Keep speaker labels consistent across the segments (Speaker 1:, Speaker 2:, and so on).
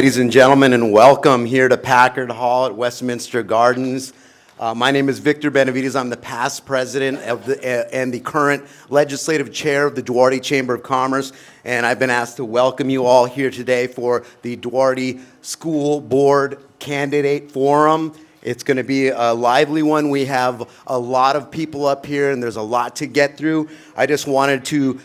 Speaker 1: ladies and gentlemen, and welcome here to Packard Hall at Westminster Gardens. My name is Victor Benavides. I'm the past president of and the current legislative chair of the Duarte Chamber of Commerce, and I've been asked to welcome you all here today for the Duarte School Board Candidate Forum. It's going to be a lively one. We have a lot of people up here, and there's a lot to get through. I just wanted to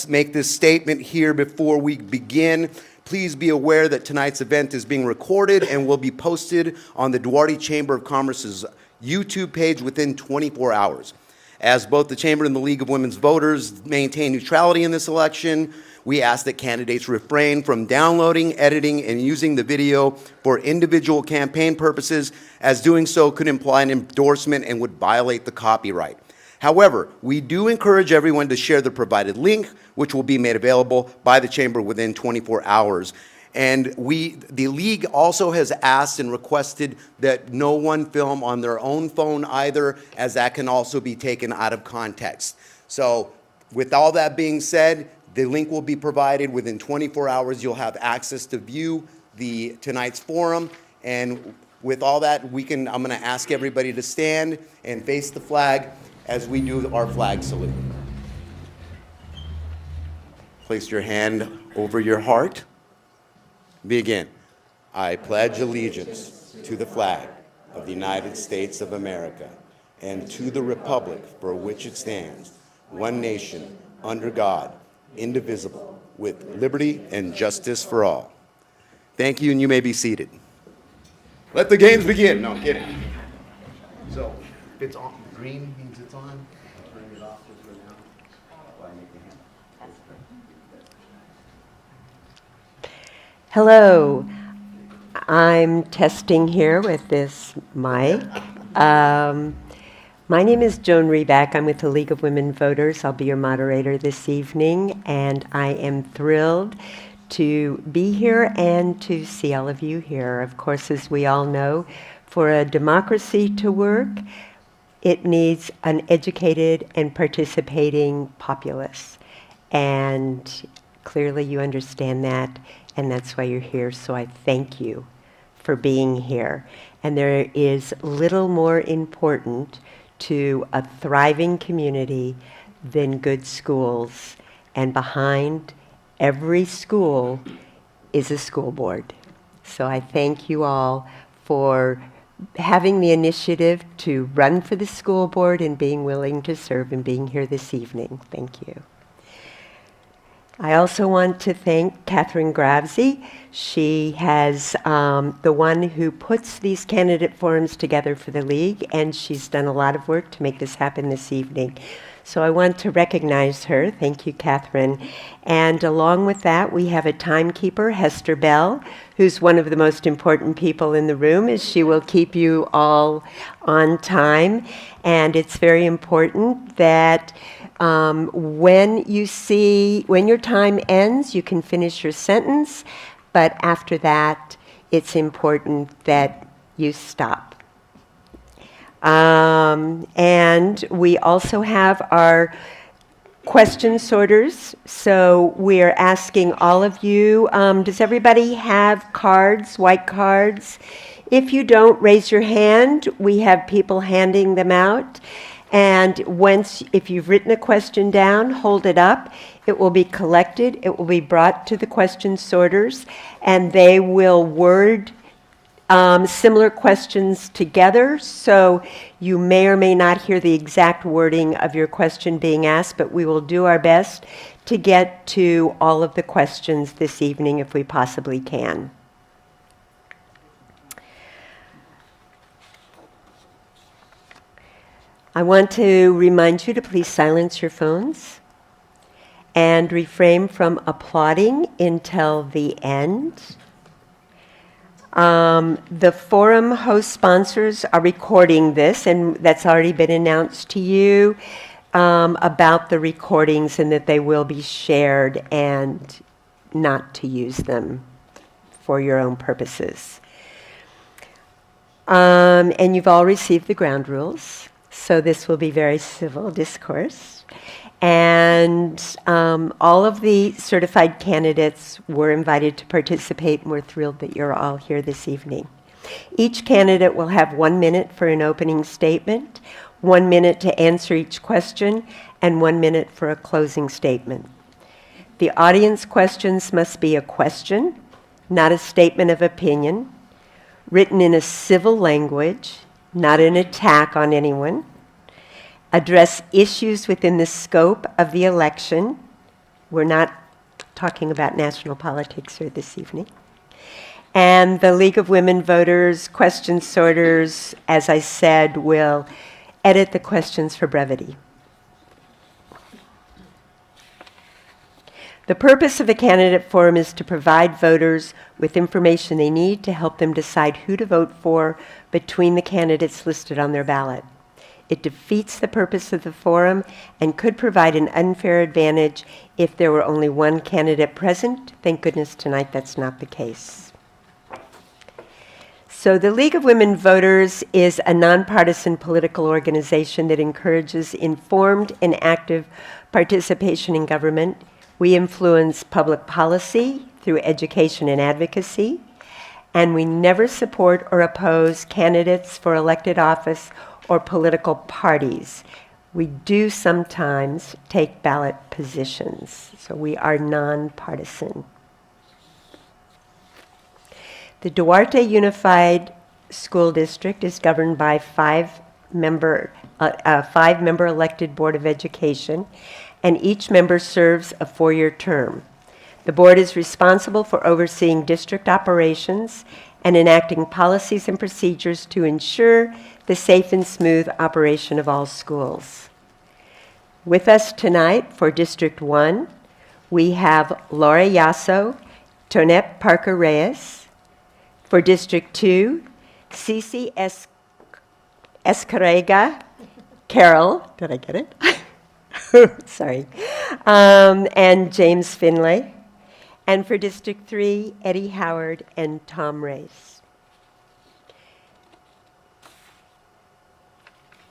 Speaker 1: make this statement here before we begin. Please be aware that tonight's event is being recorded and will be posted on the Duarte Chamber of Commerce's YouTube page within 24 hours. As both the Chamber and the League of Women's Voters maintain neutrality in this election, we ask that candidates refrain from downloading, editing, and using the video for individual campaign purposes, as doing so could imply an endorsement and would violate the copyright. However, we do encourage everyone to share the provided link, which will be made available by the Chamber within 24 hours. And the League also has asked and requested that no one film on their own phone either, as that can also be taken out of context. So with all that being said, the link will be provided within 24 hours. You'll have access to view tonight's forum. And with all that, I'm going to ask everybody to stand and face the flag as we do our flag salute. Place your hand over your heart. Begin. I pledge allegiance to the flag of the United States of America and to the republic for which it stands, one nation, under God, indivisible, with liberty and justice for all. Thank you, and you may be seated. Let the games begin. No, I'm kidding. So, if it's on, green means it's on. Turn it off just for now.
Speaker 2: Hello, I'm testing here with this mic. My name is Joan Reback. I'm with the League of Women Voters. I'll be your moderator this evening, and I am thrilled to be here and to see all of you here. Of course, as we all know, for a democracy to work, it needs an educated and participating populace. And clearly you understand that, and that's why you're here. So I thank you for being here. And there is little more important to a thriving community than good schools. And behind every school is a school board. So I thank you all for having the initiative to run for the school board and being willing to serve and being here this evening. Thank you. I also want to thank Catherine Gravesy. She has the one who puts these candidate forums together for the League, and she's done a lot of work to make this happen this evening. So I want to recognize her. Thank you, Catherine. And along with that, we have a timekeeper, Hester Bell, who's one of the most important people in the room, as she will keep you all on time. And it's very important that when your time ends, you can finish your sentence, but after that, it's important that you stop. And we also have our question sorters. So we're asking all of you, does everybody have cards, white cards? If you don't, raise your hand. We have people handing them out. And if you've written a question down, hold it up. It will be collected. It will be brought to the question sorters, and they will word similar questions together. So you may or may not hear the exact wording of your question being asked, but we will do our best to get to all of the questions this evening if we possibly can. I want to remind you to please silence your phones and refrain from applauding until the end. The forum host sponsors are recording this, and that's already been announced to you about the recordings, and that they will be shared and not to use them for your own purposes. And you've all received the ground rules. So this will be very civil discourse. And all of the certified candidates were invited to participate, and we're thrilled that you're all here this evening. Each candidate will have 1 minute for an opening statement, 1 minute to answer each question, and 1 minute for a closing statement. The audience questions must be a question, not a statement of opinion, written in a civil language, not an attack on anyone, address issues within the scope of the election. We're not talking about national politics here this evening. And the League of Women Voters question sorters, as I said, will edit the questions for brevity. The purpose of the candidate forum is to provide voters with information they need to help them decide who to vote for between the candidates listed on their ballot. It defeats the purpose of the forum and could provide an unfair advantage if there were only one candidate present. Thank goodness tonight that's not the case. So the League of Women Voters is a nonpartisan political organization that encourages informed and active participation in government. We influence public policy through education and advocacy, and we never support or oppose candidates for elected office or political parties. We do sometimes take ballot positions, so we are nonpartisan. The Duarte Unified School District is governed by a five-member elected Board of Education, and each member serves a 4-year term. The board is responsible for overseeing district operations and enacting policies and procedures to ensure the safe and smooth operation of all schools. With us tonight for District 1, we have Laura Yasso, Tonette Parker-Reyes. For District 2, Cici Escarrega Carroll. Did I get it? Sorry. And James Finlay. And for District 3, Eddie Howard and Tom Race.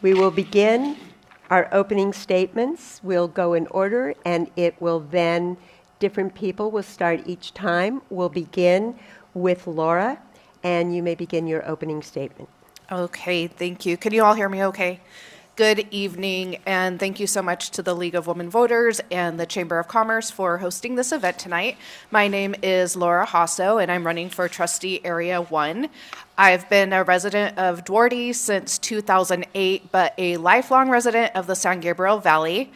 Speaker 2: We will begin our opening statements. We'll go in order, and it will then, different people will start each time. We'll begin with Laura, and you may begin your opening statement.
Speaker 3: Okay, thank you. Can you all hear me okay? Good evening, and thank you so much to the League of Women Voters and the Chamber of Commerce for hosting this event tonight. My name is Laura Hasso, and I'm running for Trustee Area 1. I've been a resident of Duarte since 2008, but a lifelong resident of the San Gabriel Valley.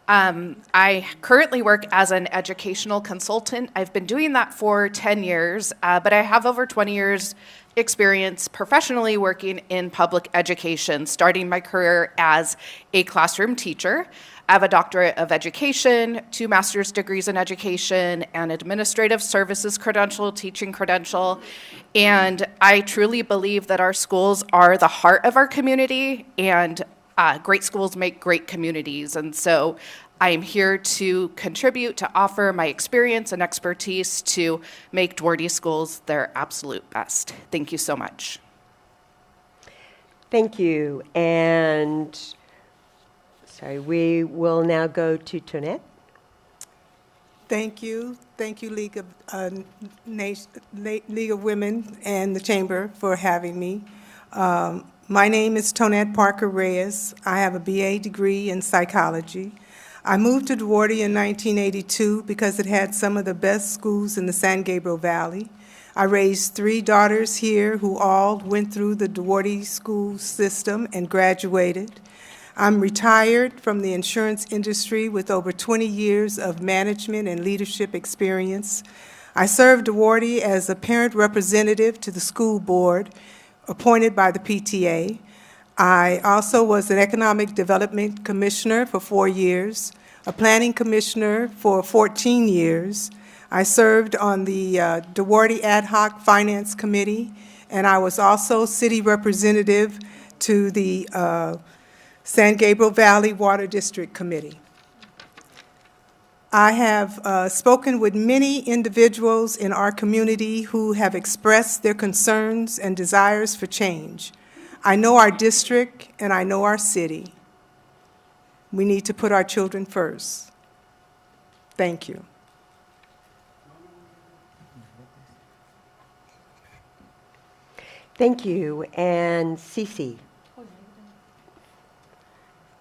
Speaker 3: I currently work as an educational consultant. I've been doing that for 10 years, but I have over 20 years experience professionally working in public education, starting my career as a classroom teacher. I have a doctorate of education, 2 master's degrees in education, and administrative services credential, teaching credential. And I truly believe that our schools are the heart of our community, and great schools make great communities. And so I am here to contribute, to offer my experience and expertise to make Duarte schools their absolute best. Thank you so much.
Speaker 2: Thank you. And, we will now go to Tonette.
Speaker 4: Thank you. Thank you, League of Women and the Chamber for having me. My name is Tonette Parker-Reyes. I have a BA degree in psychology. I moved to Duarte in 1982 because it had some of the best schools in the San Gabriel Valley. I raised 3 daughters here who all went through the Duarte school system and graduated. I'm retired from the insurance industry with over 20 years of management and leadership experience. I served Duarte as a parent representative to the school board appointed by the PTA. I also was an economic development commissioner for 4 years, a planning commissioner for 14 years. I served on the Duarte Ad Hoc Finance Committee, and I was also city representative to the San Gabriel Valley Water District Committee. I have spoken with many individuals in our community who have expressed their concerns and desires for change. I know our district and I know our city. We need to put our children first. Thank you.
Speaker 2: Thank you. And Cece.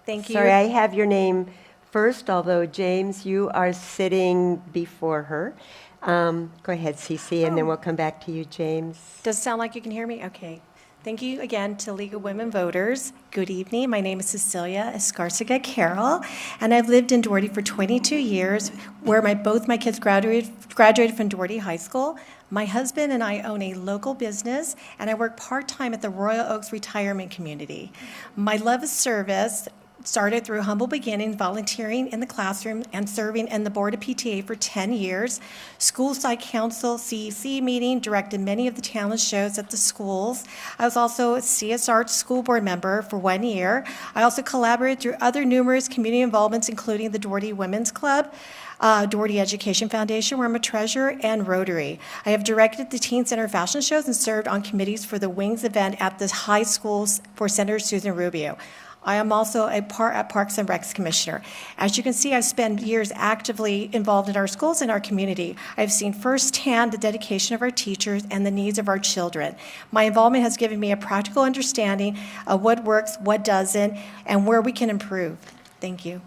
Speaker 5: Thank you.
Speaker 2: Sorry, I have your name first, although James, you are sitting before her. Go ahead, Cece, and then we'll come back to you, James.
Speaker 5: Does it sound like you can hear me? Okay. Thank you again to League of Women Voters. Good evening. My name is Cecilia Escarcega Carroll, and I've lived in Duarte for 22 years, where both my kids graduated from Duarte High School. My husband and I own a local business, and I work part-time at the Royal Oaks Retirement Community. My love of service started through humble beginnings, volunteering in the classroom and serving in the board of PTA for 10 years. School site council, CEC meeting, directed many of the talent shows at the schools. I was also a CSR school board member for 1 year. I also collaborated through other numerous community involvements, including the Duarte Women's Club, Duarte Education Foundation, where I'm a treasurer, and Rotary. I have directed the Teen Center fashion shows and served on committees for the Wings event at the high schools for Senator Susan Rubio. I am also a Parks and Recs Commissioner. As you can see, I've spent years actively involved in our schools and our community. I've seen firsthand the dedication of our teachers and the needs of our children. My involvement has given me a practical understanding of what works, what doesn't, and where we can improve. Thank you.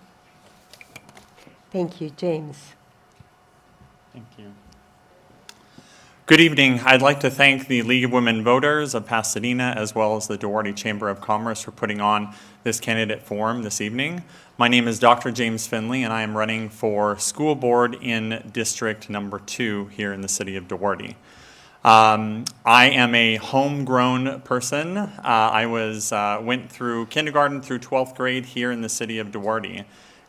Speaker 2: Thank you, James.
Speaker 6: Thank you. Good evening. I'd like to thank the League of Women Voters of Pasadena as well as the Duarte Chamber of Commerce for putting on this candidate forum this evening. My name is Dr. James Finley, and I am running for school board in District Number 2 here in the city of Duarte. I am a homegrown person. I went through kindergarten through 12th grade here in the city of Duarte,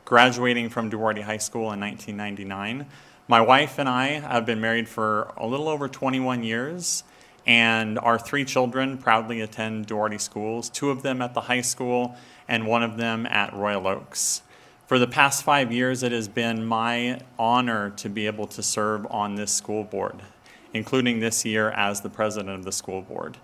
Speaker 6: graduating from Duarte High School in 1999. My wife and I have been married for a little over 21 years, and our 3 children proudly attend Duarte schools, 2 of them at the high school and 1 of them at Royal Oaks. For the past 5 years, it has been my honor to be able to serve on this school board, including this year as the president of the school board.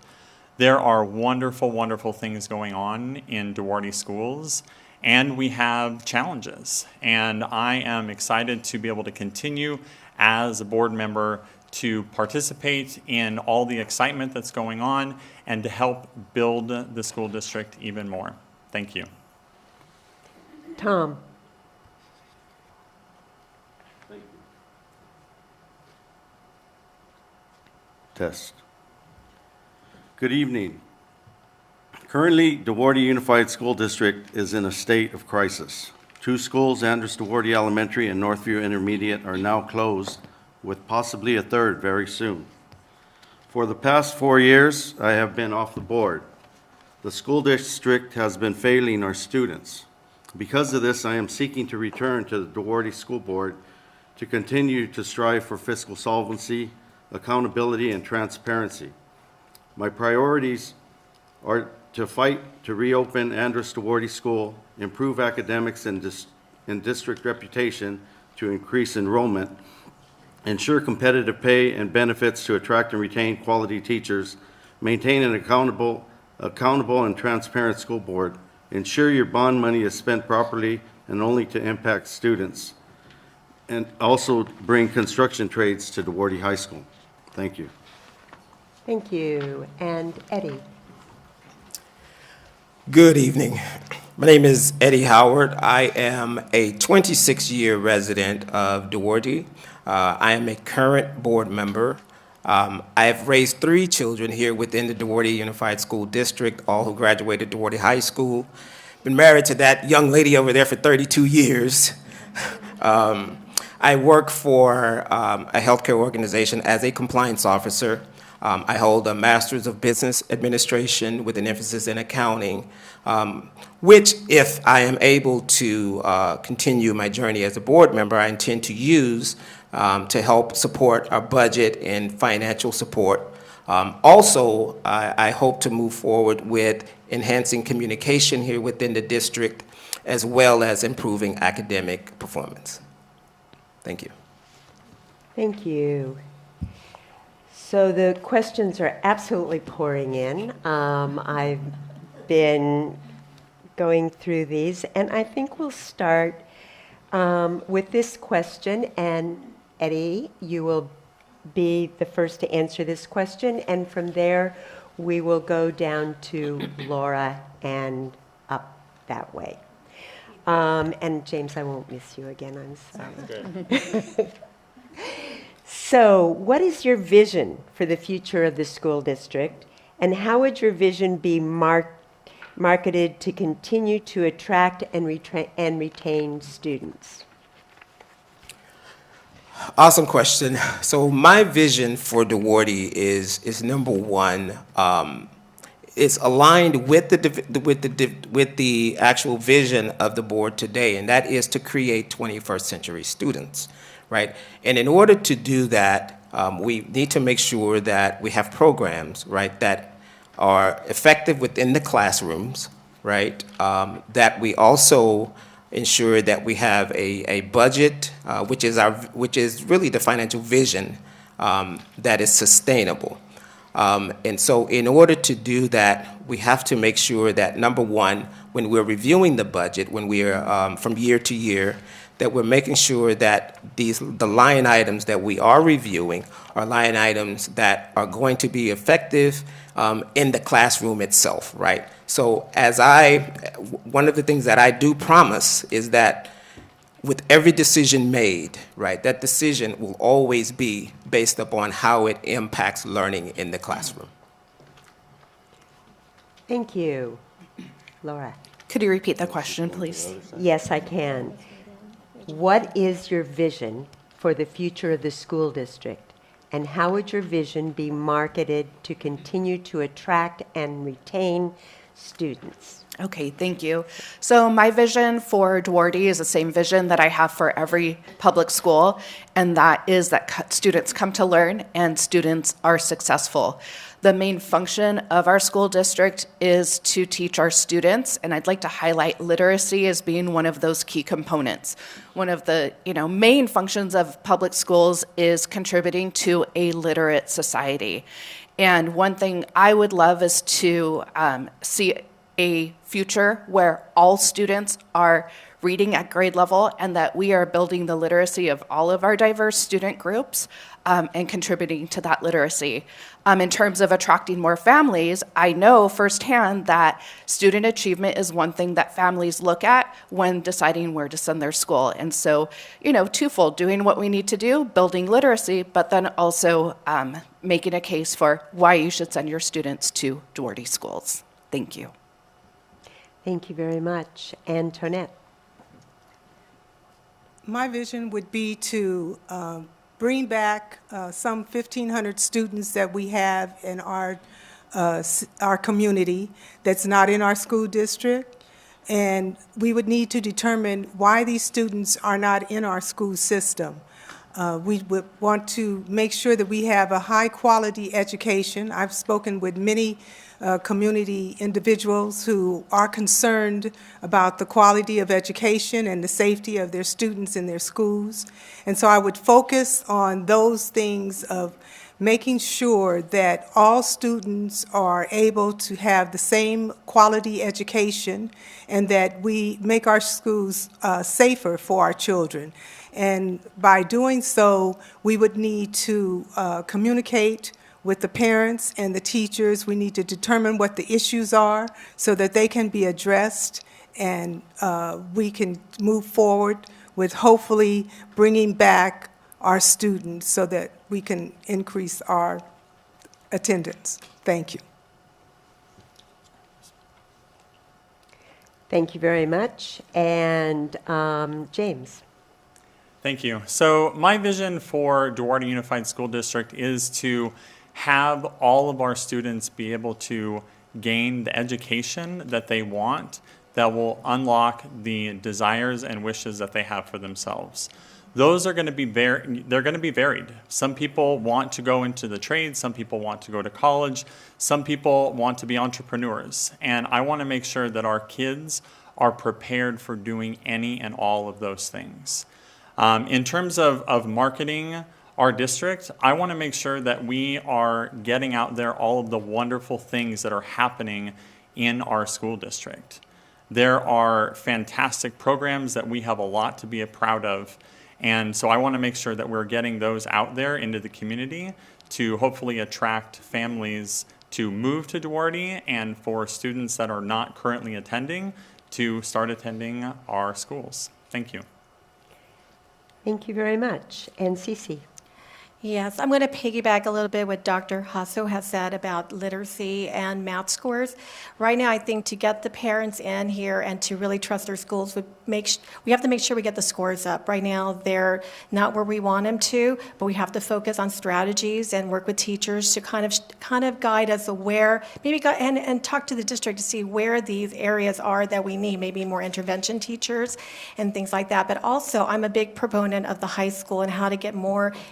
Speaker 6: There are wonderful, wonderful things going on in Duarte schools, and we have challenges. And I am excited to be able to continue as a board member to participate in all the excitement that's going on and to help build the school district even more. Thank you.
Speaker 2: Tom.
Speaker 7: Test. Good evening. Currently, Duarte Unified School District is in a state of crisis. 2 schools, Andres Duarte Elementary and Northview Intermediate, are now closed, with possibly a third very soon. For the past 4 years, I have been off the board. The school district has been failing our students. Because of this, I am seeking to return to the Duarte School Board to continue to strive for fiscal solvency, accountability, and transparency. My priorities are to fight to reopen Andres Duarte School, improve academics and district reputation to increase enrollment, ensure competitive pay and benefits to attract and retain quality teachers, maintain an accountable and transparent school board, ensure your bond money is spent properly and only to impact students, and also bring construction trades to Duarte High School. Thank you.
Speaker 2: Thank you. And Eddie.
Speaker 8: Good evening. My name is Eddie Howard. I am a 26-year resident of Duarte. I am a current board member. I have raised 3 children here within the Duarte Unified School District, all who graduated Duarte High School. Been married to that young lady over there for 32 years. I work for a healthcare organization as a compliance officer. I hold a Master's of Business Administration with an emphasis in accounting, which, if I am able to continue my journey as a board member, I intend to use to help support our budget and financial support. Also, I hope to move forward with enhancing communication here within the district, as well as improving academic performance. Thank you.
Speaker 2: Thank you. So the questions are absolutely pouring in. I've been going through these, and I think we'll start with this question, and Eddie, you will be the first to answer this question, and from there, we will go down to Laura and up that way. And James, I won't miss you again, I'm sorry. So, what is your vision for the future of the school district, and how would your vision be marketed to continue to attract and retain students?
Speaker 8: Awesome question. So my vision for Duarte is number one. It's aligned with the actual vision of the board today, and that is to create 21st century students, right? And in order to do that, we need to make sure that we have programs, right, that are effective within the classrooms, right? That we also ensure that we have a budget, which is really the financial vision that is sustainable. And so in order to do that, we have to make sure that, number one, when we're reviewing the budget, when we're from year to year, that we're making sure that the line items that we are reviewing are line items that are going to be effective in the classroom itself, right? So one of the things that I do promise is that with every decision made, right, that decision will always be based upon how it impacts learning in the classroom.
Speaker 2: Thank you. Laura.
Speaker 3: Could you repeat the question, please?
Speaker 2: Yes, I can. What is your vision for the future of the school district, and how would your vision be marketed to continue to attract and retain students?
Speaker 3: Okay, thank you. So my vision for Duarte is the same vision that I have for every public school, and that is that students come to learn and students are successful. The main function of our school district is to teach our students, and I'd like to highlight literacy as being one of those key components. One of the main functions of public schools is contributing to a literate society. And one thing I would love is to see a future where all students are reading at grade level and that we are building the literacy of all of our diverse student groups and contributing to that literacy. In terms of attracting more families, I know firsthand that student achievement is one thing that families look at when deciding where to send their school. And so, twofold, doing what we need to do, building literacy, but then also making a case for why you should send your students to Duarte schools. Thank you.
Speaker 2: Thank you very much. Antoinette.
Speaker 4: My vision would be to bring back some 1,500 students that we have in our community that's not in our school district. And we would need to determine why these students are not in our school system. We would want to make sure that we have a high-quality education. I've spoken with many community individuals who are concerned about the quality of education and the safety of their students in their schools. And so I would focus on those things of making sure that all students are able to have the same quality education and that we make our schools safer for our children. And by doing so, we would need to communicate with the parents and the teachers. We need to determine what the issues are so that they can be addressed and we can move forward with hopefully bringing back our students so that we can increase our attendance. Thank you.
Speaker 2: Thank you very much. And James.
Speaker 6: Thank you. So my vision for Duarte Unified School District is to have all of our students be able to gain the education that they want that will unlock the desires and wishes that they have for themselves. Those are going to be they're going to be varied. Some people want to go into the trades, some people want to go to college, some people want to be entrepreneurs. And I want to make sure that our kids are prepared for doing any and all of those things. In terms of marketing our district, I want to make sure that we are getting out there all of the wonderful things that are happening in our school district. There are fantastic programs that we have a lot to be proud of. And so I want to make sure that we're getting those out there into the community to hopefully attract families to move to Duarte and for students that are not currently attending to start attending our schools. Thank you.
Speaker 2: Thank you very much. And Cece.
Speaker 5: Yes, I'm going to piggyback a little bit what Dr. Hasso has said about literacy and math scores. Right now, I think to get the parents in here and to really trust our schools, we have to make sure we get the scores up. Right now, they're not where we want them to, but we have to focus on strategies and work with teachers to kind of guide us where, and talk to the district to see where these areas are that we need, maybe more intervention teachers and things like that. But also, I'm a big proponent of the high school and how to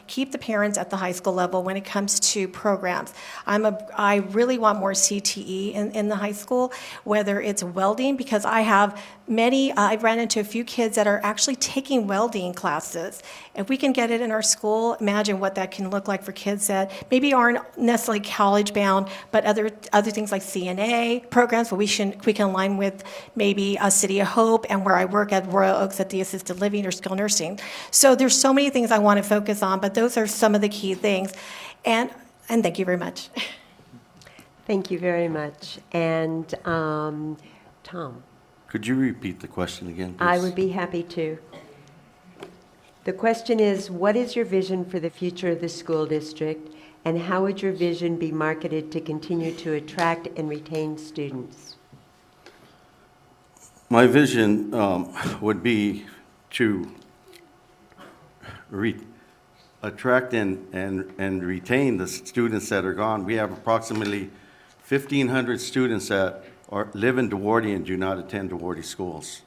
Speaker 5: keep the parents at the high school level when it comes to programs. I really want more CTE in the high school, whether it's welding, because I've ran into a few kids that are actually taking welding classes. If we can get it in our school, imagine what that can look like for kids that maybe aren't necessarily college bound, but other things like CNA programs where we can align with maybe a City of Hope and where I work at Royal Oaks at the assisted living or skilled nursing. So there's so many things I want to focus on, but those are some of the key things. And thank you very much.
Speaker 2: Thank you very much. And Tom.
Speaker 7: Could you repeat the question again, please?
Speaker 2: I would be happy to. The question is, what is your vision for the future of the school district, and how would your vision be marketed to continue to attract and retain students?
Speaker 7: My vision would be to attract and retain the students that are gone. We have approximately 1,500 students that live in Duarte and do not attend Duarte schools.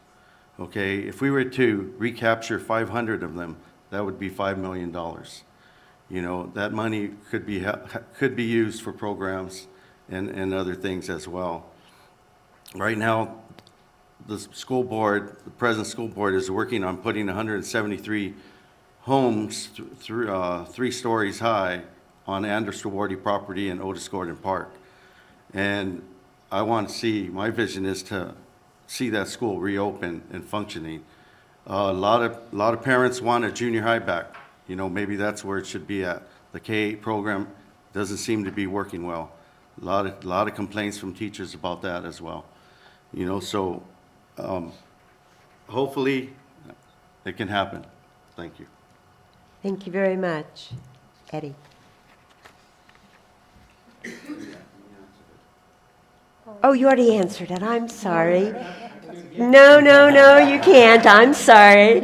Speaker 7: Okay, if we were to recapture 500 of them, that would be $5 million. You know, that money could be used for programs and other things as well. Right now, the present school board is working on putting 173 homes 3 stories high on Anders Duarte property in Otis Gordon Park. And my vision is to see that school reopen and functioning. A lot of parents want a junior high back. You know, maybe that's where it should be at. The K-8 program doesn't seem to be working well. A lot of complaints from teachers about that as well. You know, so hopefully it can happen. Thank you.
Speaker 2: Thank you very much. Eddie. Oh, you already answered it. I'm sorry. No, you can't. I'm sorry.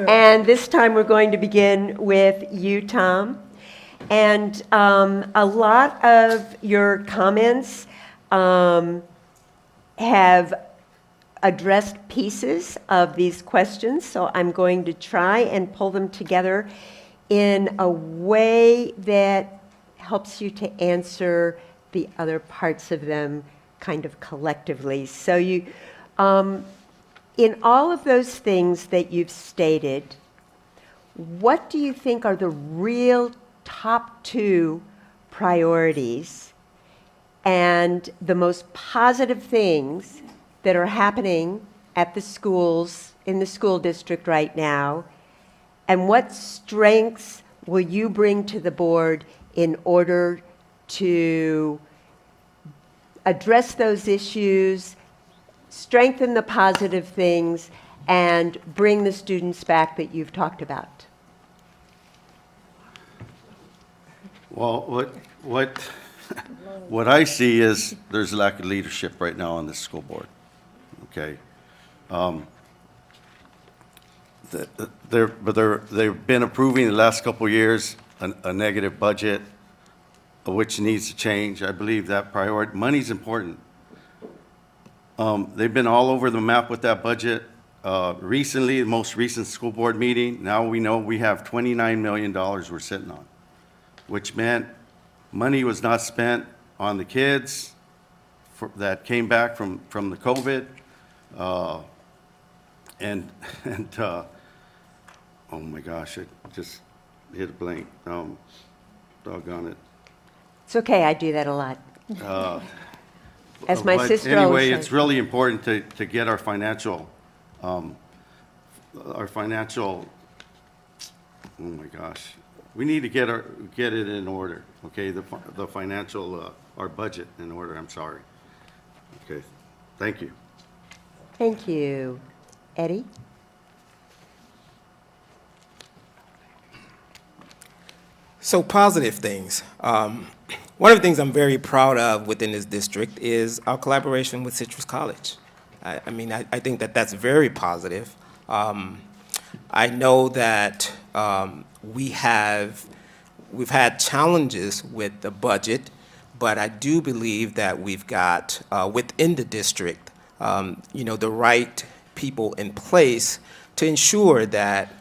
Speaker 2: And this time we're going to begin with you, Tom. And a lot of your comments have addressed pieces of these questions, so I'm going to try and pull them together in a way that helps you to answer the other parts of them kind of collectively. So you, in all of those things that you've stated, what do you think are the real top 2 priorities and the most positive things that are happening at the schools, in the school district right now, and what strengths will you bring to the board in order to address those issues, strengthen the positive things, and bring the students back that you've talked about?
Speaker 7: Well, what I see is there's a lack of leadership right now on this school board. Okay, they've been approving the last couple of years a negative budget, which needs to change. I believe that money's important. They've been all over the map with that budget. Recently, the most recent school board meeting, now we know we have $29 million we're sitting on, which meant money was not spent on the kids that came back from the COVID. Oh my gosh, I just hit a blank. Doggone it.
Speaker 2: It's okay, I do that a lot. As my
Speaker 7: But
Speaker 2: sister always
Speaker 7: anyway,
Speaker 2: says.
Speaker 7: it's really important to get our financial, oh my gosh. We need to get it in order, okay? The financial, our budget in order, I'm sorry. Okay, thank you.
Speaker 2: Thank you. Eddie?
Speaker 8: So positive things. One of the things I'm very proud of within this district is our collaboration with Citrus College. I think that that's very positive. I know that we've had challenges with the budget, but I do believe that we've got within the district, the right people in place to ensure that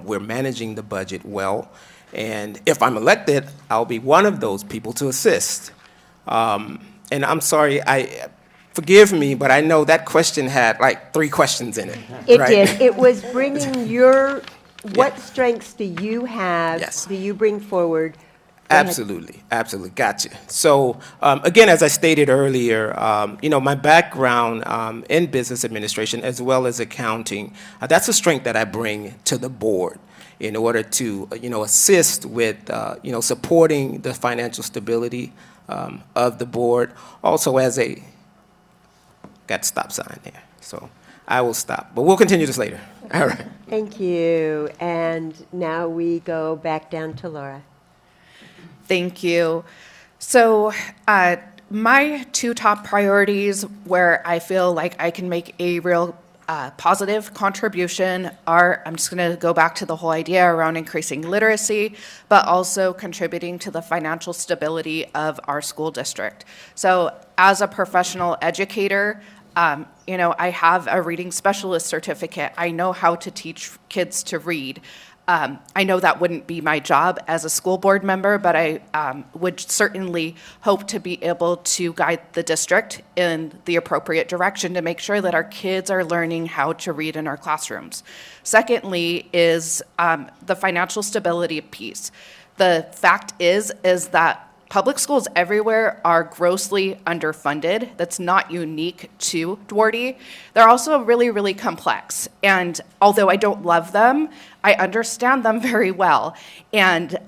Speaker 8: we're managing the budget well. And if I'm elected, I'll be one of those people to assist. And I'm sorry, forgive me, but I know that question had like 3 questions in it.
Speaker 2: It
Speaker 8: right?
Speaker 2: did. It was bringing what strengths do you have?
Speaker 8: Yes.
Speaker 2: Do you bring forward? Go ahead.
Speaker 8: Absolutely, gotcha. So again, as I stated earlier, my background in business administration as well as accounting, that's a strength that I bring to the board in order to, assist with, supporting the financial stability of the board. Also got stop sign there, so I will stop, but we'll continue this later. All right.
Speaker 2: Thank you. And now we go back down to Laura.
Speaker 3: Thank you. So my 2 top priorities where I feel like I can make a real positive contribution are, I'm just going to go back to the whole idea around increasing literacy, but also contributing to the financial stability of our school district. So as a professional educator, I have a reading specialist certificate. I know how to teach kids to read. I know that wouldn't be my job as a school board member, but I would certainly hope to be able to guide the district in the appropriate direction to make sure that our kids are learning how to read in our classrooms. Secondly is the financial stability piece. The fact is that public schools everywhere are grossly underfunded. That's not unique to Duarte. They're also really, really complex. And although I don't love them, I understand them very well. And,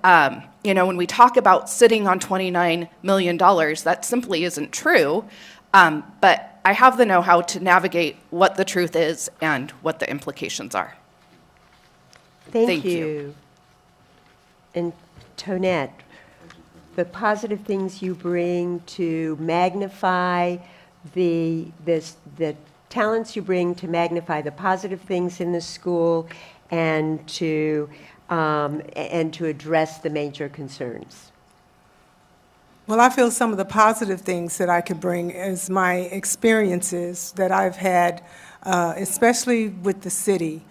Speaker 3: when we talk about sitting on $29 million, that simply isn't true. But I have the know-how to navigate what the truth is and what the implications are.
Speaker 2: Thank you. And Tonette, the positive things you bring to magnify the talents you bring to magnify the positive things in the school and to address the major concerns.
Speaker 4: Well, I feel some of the positive things that I could bring is my experiences that I've had, especially with the city.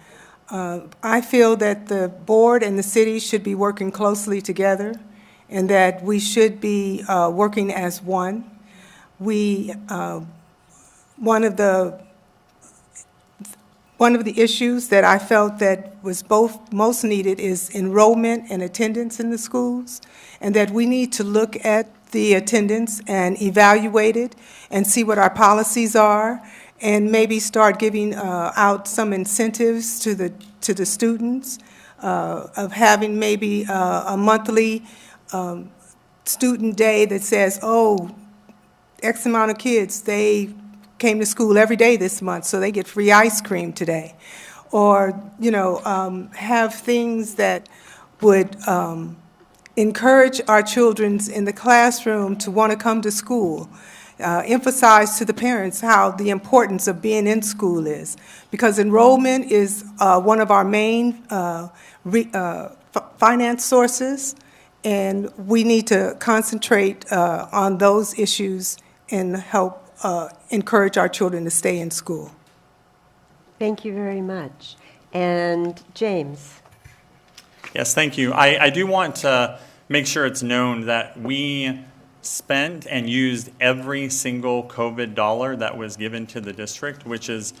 Speaker 4: I feel that the board and the city should be working closely together and that we should be working as one. One of the issues that I felt that was most needed is enrollment and attendance in the schools, and that we need to look at the attendance and evaluate it and see what our policies are, and maybe start giving out some incentives to the students of having maybe a monthly student day that says, oh, X amount of kids, they came to school every day this month, so they get free ice cream today. Or, have things that would encourage our children in the classroom to want to come to school. Emphasize to the parents how the importance of being in school is, because enrollment is one of our main finance sources, and we need to concentrate on those issues and help encourage our children to stay in school.
Speaker 2: Thank you very much. And James.
Speaker 6: Yes, thank you. I do want to make sure it's known that we spent and used every single COVID dollar that was given to the district, which is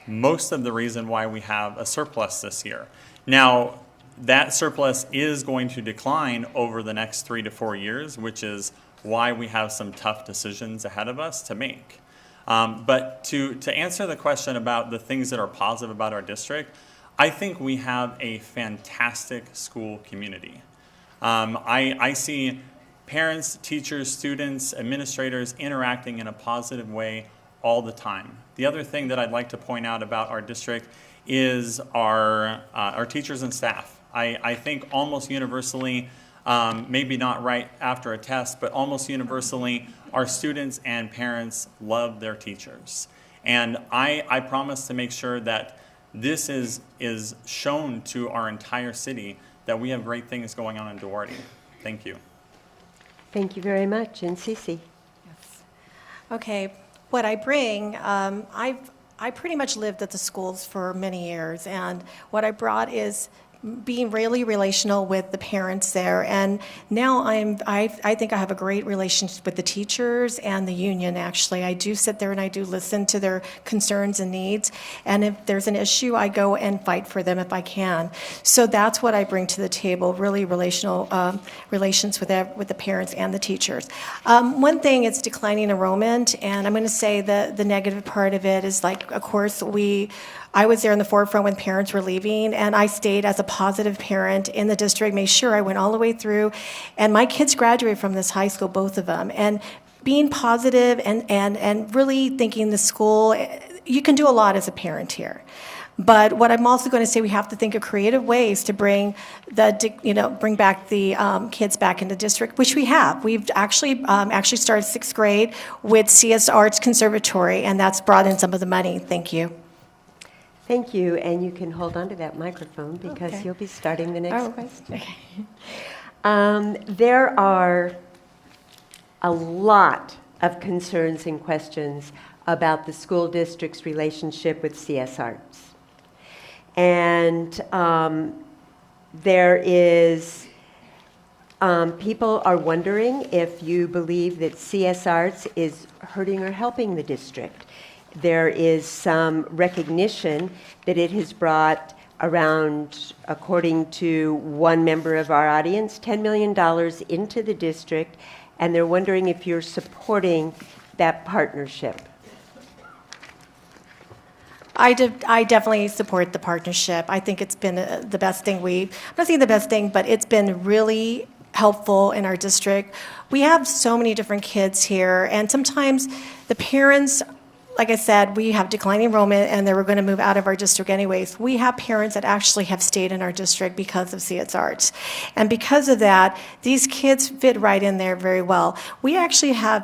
Speaker 6: most of the reason why we have a surplus this year. Now, that surplus is going to decline over the next 3 to 4 years, which is why we have some tough decisions ahead of us to make. But to answer the question about the things that are positive about our district, I think we have a fantastic school community. I see parents, teachers, students, administrators interacting in a positive way all the time. The other thing that I'd like to point out about our district is our teachers and staff. I think almost universally, maybe not right after a test, but almost universally, our students and parents love their teachers. And I promise to make sure that this is shown to our entire city that we have great things going on in Duarte. Thank you.
Speaker 2: Thank you very much. And Cece?
Speaker 5: Okay, what I bring, I pretty much lived at the schools for many years, and what I brought is being really relational with the parents there. And now I think I have a great relationship with the teachers and the union, actually. I do sit there and I do listen to their concerns and needs. And if there's an issue, I go and fight for them if I can. So that's what I bring to the table, really relational relations with the parents and the teachers. One thing is declining enrollment, and I'm going to say the negative part of it is, like, of course, I was there in the forefront when parents were leaving, and I stayed as a positive parent in the district, made sure I went all the way through, and my kids graduated from this high school, both of them, and being positive and really thinking the school, you can do a lot as a parent here. But what I'm also going to say, we have to think of creative ways to bring back the kids back into district, which we have. We've actually started 6th grade with CS Arts Conservatory, and that's brought in some of the money. Thank you.
Speaker 2: Thank you, and you can hold on to that microphone because
Speaker 5: Okay.
Speaker 2: you'll be starting the next
Speaker 5: Oh,
Speaker 2: question.
Speaker 5: okay.
Speaker 2: There are a lot of concerns and questions about the school district's relationship with CS Arts. And there is, people are wondering if you believe that CS Arts is hurting or helping the district. There is some recognition that it has brought around, according to one member of our audience, $10 million into the district, and they're wondering if you're supporting that partnership.
Speaker 5: I definitely support the partnership. I think it's been the best thing I'm not saying the best thing, but it's been really helpful in our district. We have so many different kids here, and sometimes the parents, like I said, we have declining enrollment, and they were going to move out of our district anyways. We have parents that actually have stayed in our district because of CS Arts. And because of that, these kids fit right in there very well. We actually have,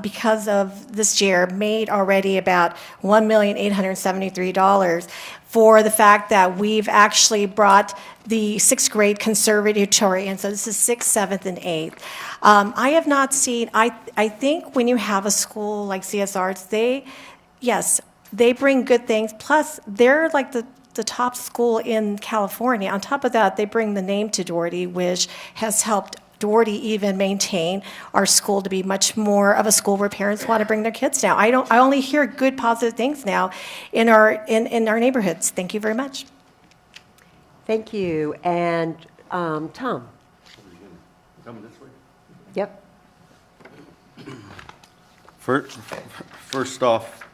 Speaker 5: because of this year, made already about $1,873 for the fact that we've actually brought the 6th grade conservatory, and so this is 6th, 7th, and 8th. I have not seen, I think when you have a school like CS Arts, they bring good things, plus they're like the top school in California. On top of that, they bring the name to Duarte, which has helped Duarte even maintain our school to be much more of a school where parents want to bring their kids now. I only hear good, positive things now in our neighborhoods. Thank you very much.
Speaker 2: Thank you. And Tom?
Speaker 7: Coming this way.
Speaker 2: Yep.
Speaker 7: First off,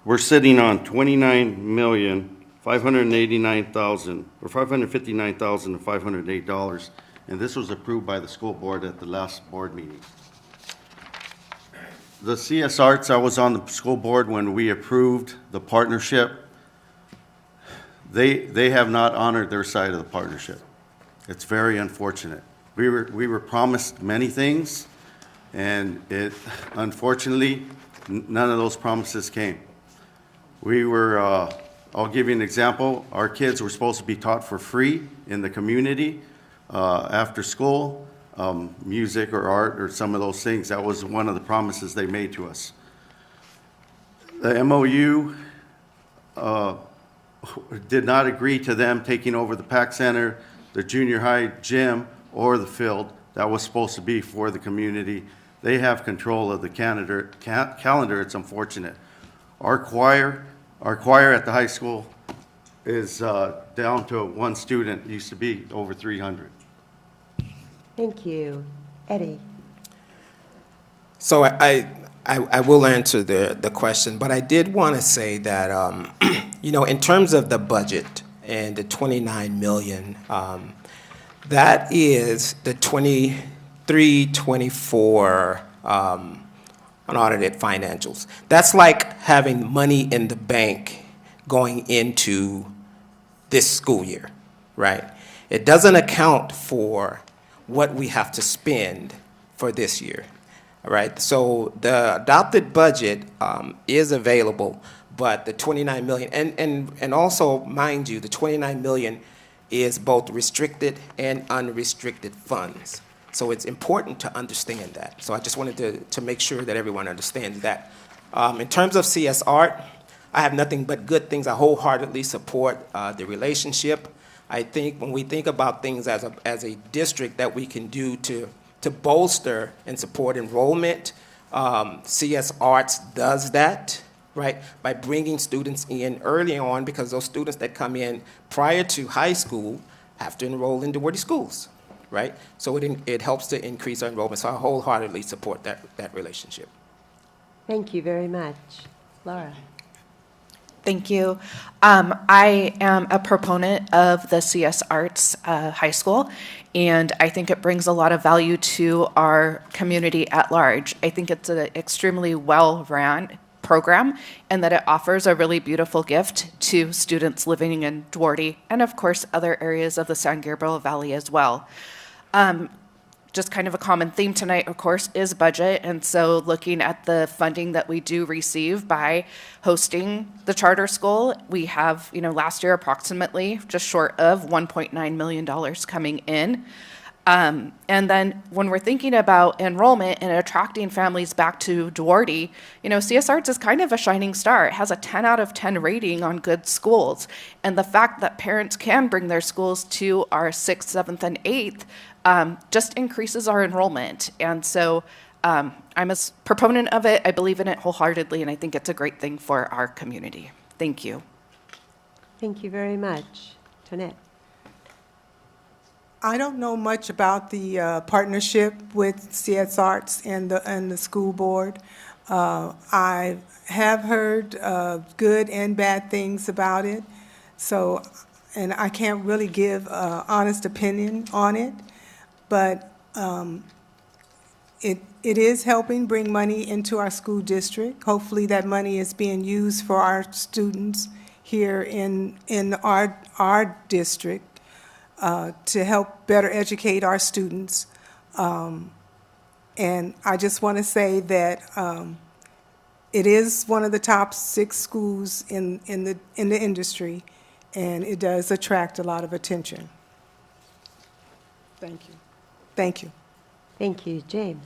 Speaker 7: we're sitting on $29,589,508, and this was approved by the school board at the last board meeting. The CS Arts, I was on the school board when we approved the partnership. They have not honored their side of the partnership. It's very unfortunate. We were promised many things, and unfortunately, none of those promises came. I'll give you an example. Our kids were supposed to be taught for free in the community after school, music or art or some of those things. That was one of the promises they made to us. The MOU did not agree to them taking over the PAC Center, the junior high gym, or the field. That was supposed to be for the community. They have control of the calendar. It's unfortunate. Our choir at the high school is down to one student. It used to be over 300.
Speaker 2: Thank you. Eddie?
Speaker 8: So I I will answer the question, but I did want to say that, in terms of the budget and the 29 million, that is the 23-24 unaudited financials. That's like having money in the bank going into this school year, right? It doesn't account for what we have to spend for this year, all right? So the adopted budget is available, but the 29 million, and also, mind you, the 29 million is both restricted and unrestricted funds. So it's important to understand that. So I just wanted to make sure that everyone understands that. In terms of CS Art, I have nothing but good things. I wholeheartedly support the relationship. I think when we think about things as a district that we can do to bolster and support enrollment, CS Arts does that, right, by bringing students in early on, because those students that come in prior to high school have to enroll in Duarte schools, right? So it helps to increase our enrollment. So I wholeheartedly support that relationship.
Speaker 2: Thank you very much. Laura?
Speaker 3: Thank you. I am a proponent of the CS Arts High School, and I think it brings a lot of value to our community at large. I think it's an extremely well-run program, and that it offers a really beautiful gift to students living in Duarte, and of course other areas of the San Gabriel Valley as well. Just kind of a common theme tonight, of course, is budget. And so looking at the funding that we do receive by hosting the charter school, we have, last year approximately just short of $1.9 million coming in. And then when we're thinking about enrollment and attracting families back to Duarte, CS Arts is kind of a shining star. It has a 10 out of 10 rating on good schools. And the fact that parents can bring their schools to our 6th, 7th, and 8th just increases our enrollment. And so I'm a proponent of it. I believe in it wholeheartedly, and I think it's a great thing for our community. Thank you.
Speaker 2: Thank you very much. Tonette?
Speaker 4: I don't know much about the partnership with CS Arts and the school board. I have heard good and bad things about it, and I can't really give an honest opinion on it, but it is helping bring money into our school district. Hopefully that money is being used for our students here in our district. To help better educate our students. And I just want to say that it is one of the top 6 schools in the industry, and it does attract a lot of attention. Thank you. Thank you.
Speaker 2: Thank you. James?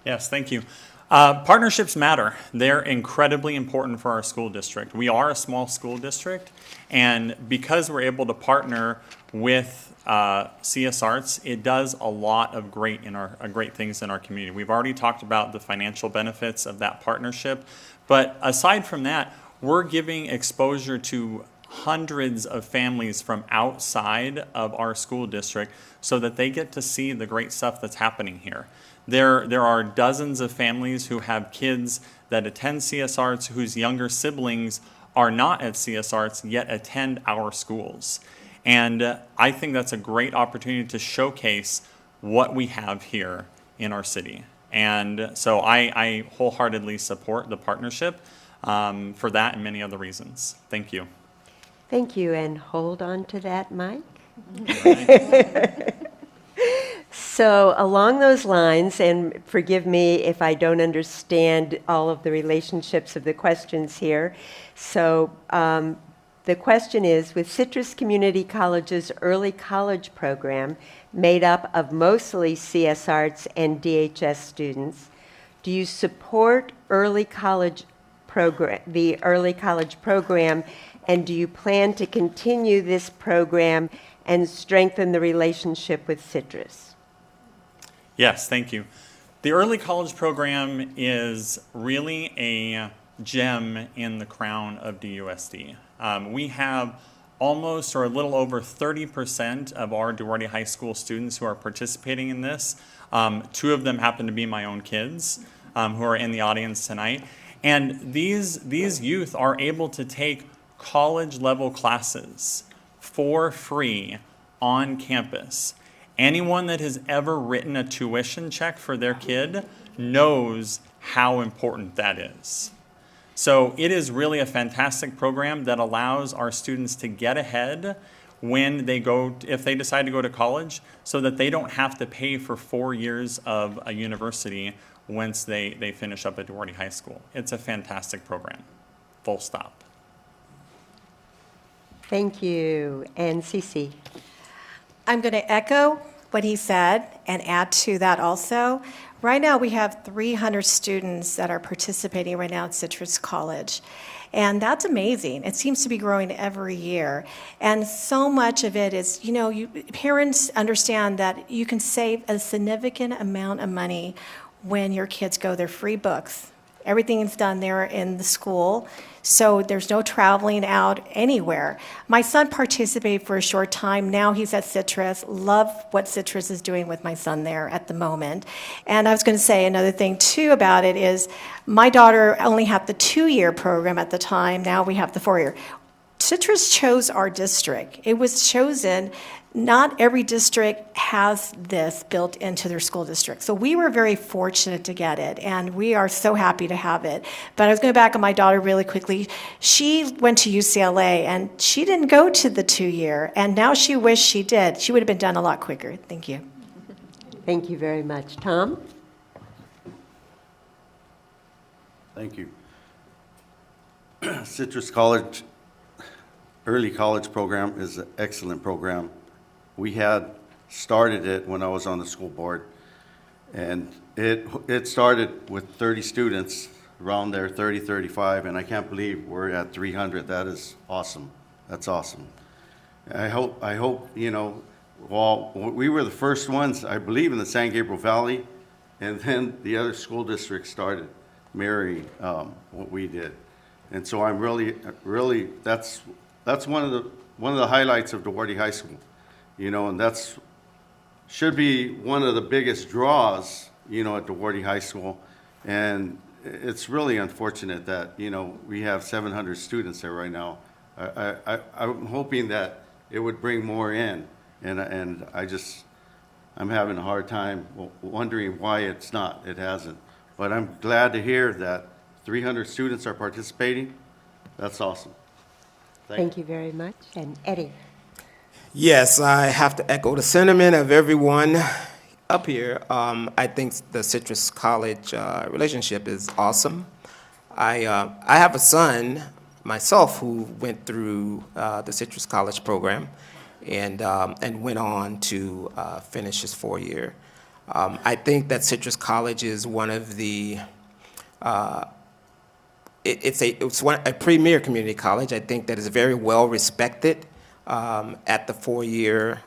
Speaker 6: Yes, thank you. Partnerships matter. They're incredibly important for our school district. We are a small school district, and because we're able to partner with CS Arts, it does a lot of great things in our community. We've already talked about the financial benefits of that partnership, but aside from that, we're giving exposure to hundreds of families from outside of our school district so that they get to see the great stuff that's happening here. There are dozens of families who have kids that attend CS Arts whose younger siblings are not at CS Arts yet attend our schools. And I think that's a great opportunity to showcase what we have here in our city. And so I wholeheartedly support the partnership for that and many other reasons. Thank you.
Speaker 2: Thank you, and hold on to that, Mike. So along those lines, and forgive me if I don't understand all of the relationships of the questions here. So the question is, with Citrus Community College's early college program made up of mostly CS Arts and DHS students, do you support the early college program, and do you plan to continue this program and strengthen the relationship with Citrus?
Speaker 6: Yes, thank you. The early college program is really a gem in the crown of DUSD. We have almost or a little over 30% of our Duarte High School students who are participating in this. 2 of them happen to be my own kids. who are in the audience tonight. And these youth are able to take college-level classes for free on campus. Anyone that has ever written a tuition check for their kid knows how important that is. So it is really a fantastic program that allows our students to get ahead when they go, if they decide to go to college, so that they don't have to pay for 4 years of a university once they finish up at Duarte High School. It's a fantastic program, full stop.
Speaker 2: Thank you. And Cece.
Speaker 5: I'm going to echo what he said and add to that also. Right now, we have 300 students that are participating right now at Citrus College. And that's amazing. It seems to be growing every year. And so much of it is, parents understand that you can save a significant amount of money when your kids go. They're free books. Everything is done there in the school, so there's no traveling out anywhere. My son participated for a short time. Now he's at Citrus. Love what Citrus is doing with my son there at the moment. And I was going to say another thing, too, about it is my daughter only had the 2-year program at the time. Now we have the 4-year. Citrus chose our district. It was chosen. Not every district has this built into their school district. So we were very fortunate to get it, and we are so happy to have it. But I was going to back on my daughter really quickly. She went to UCLA, and she didn't go to the 2-year, and now she wished she did. She would have been done a lot quicker. Thank you.
Speaker 2: Thank you very much. Tom?
Speaker 7: Thank you. Citrus College Early College Program is an excellent program. We had started it when I was on the school board, and it started with 30 students, around there, 30, 35, and I can't believe we're at 300. That is awesome. That's awesome. I hope, well, we were the first ones, I believe, in the San Gabriel Valley, and then the other school districts started mirroring what we did. And so I'm really, that's one of the highlights of Duarte High School. And should be one of the biggest draws, at Duarte High School. And it's really unfortunate that, we have 700 students there right now. I'm hoping that it would bring more in. And I'm having a hard time wondering why it hasn't. But I'm glad to hear that 300 students are participating. That's awesome.
Speaker 2: Thank you very much. And Eddie?
Speaker 8: Yes, I have to echo the sentiment of everyone up here. I think the Citrus College relationship is awesome. I have a son myself who went through the Citrus College program and went on to finish his 4-year. I think that Citrus College is one of the it's a premier community college. I think that is very well respected at the 4-year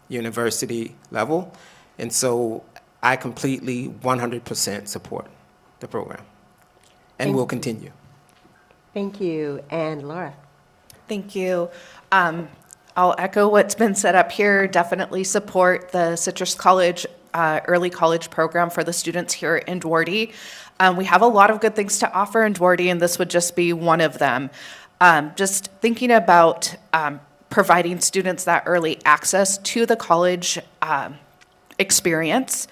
Speaker 8: university level. And so I completely 100% support the program and will continue.
Speaker 2: Thank you. And Laura?
Speaker 3: Thank you. I'll echo what's been said up here. Definitely support the Citrus College early college program for the students here in Duarte. We have a lot of good things to offer in Duarte, and this would just be one of them. Just thinking about providing students that early access to the college experience,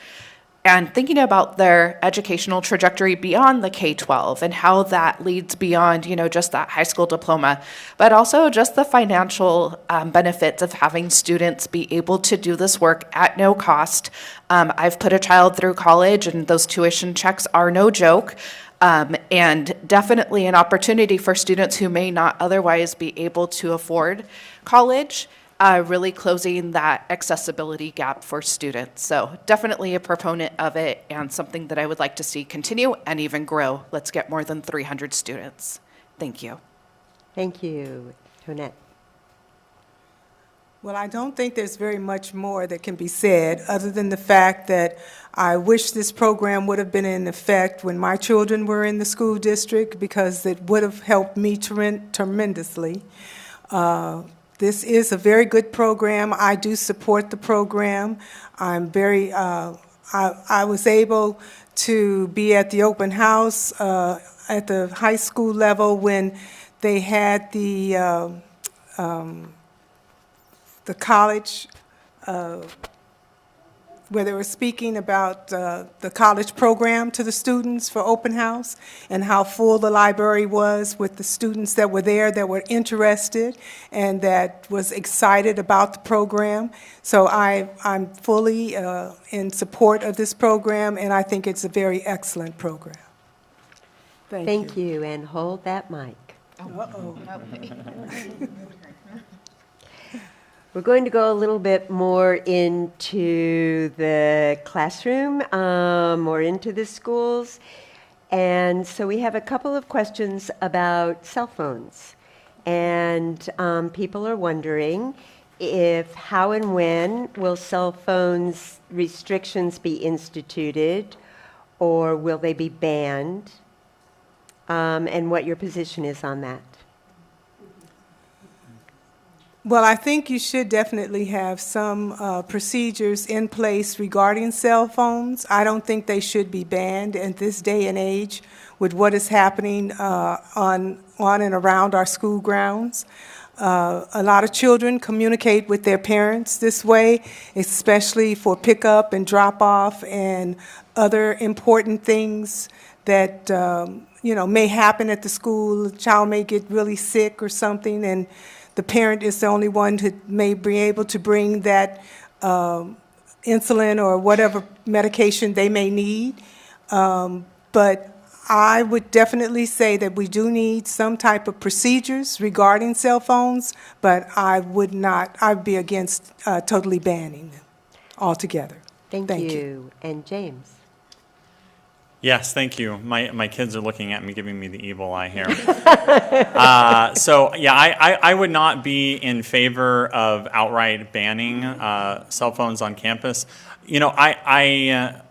Speaker 3: and thinking about their educational trajectory beyond the K-12 and how that leads beyond, just that high school diploma, but also just the financial benefits of having students be able to do this work at no cost. I've put a child through college, and those tuition checks are no joke. And definitely an opportunity for students who may not otherwise be able to afford college, really closing that accessibility gap for students. So definitely a proponent of it, and something that I would like to see continue and even grow. Let's get more than 300 students. Thank you.
Speaker 2: Thank you. Tonette?
Speaker 4: Well, I don't think there's very much more that can be said, other than the fact that I wish this program would have been in effect when my children were in the school district, because it would have helped me tremendously. This is a very good program. I do support the program. I'm very I was able to be at the open house at the high school level when they had the college, where they were speaking about the college program to the students for open house and how full the library was with the students that were there that were interested and that was excited about the program. So I'm fully in support of this program, and I think it's a very excellent program.
Speaker 2: Thank you, and hold that mic.
Speaker 4: Uh-oh.
Speaker 2: We're going to go a little bit more into the classroom, more into the schools. And so we have a couple of questions about cell phones. And people are wondering how and when will cell phones restrictions be instituted, or will they be banned? And what your position is on that.
Speaker 4: Well, I think you should definitely have some procedures in place regarding cell phones. I don't think they should be banned at this day and age with what is happening on and around our school grounds. A lot of children communicate with their parents this way, especially for pickup and drop-off and other important things that may happen at the school. The child may get really sick or something, and the parent is the only one who may be able to bring that insulin or whatever medication they may need. But I would definitely say that we do need some type of procedures regarding cell phones, but I'd be against totally banning them altogether.
Speaker 2: Thank you. And James?
Speaker 6: Yes, thank you. My kids are looking at me, giving me the evil eye here. So, yeah, I would not be in favor of outright banning cell phones on campus. I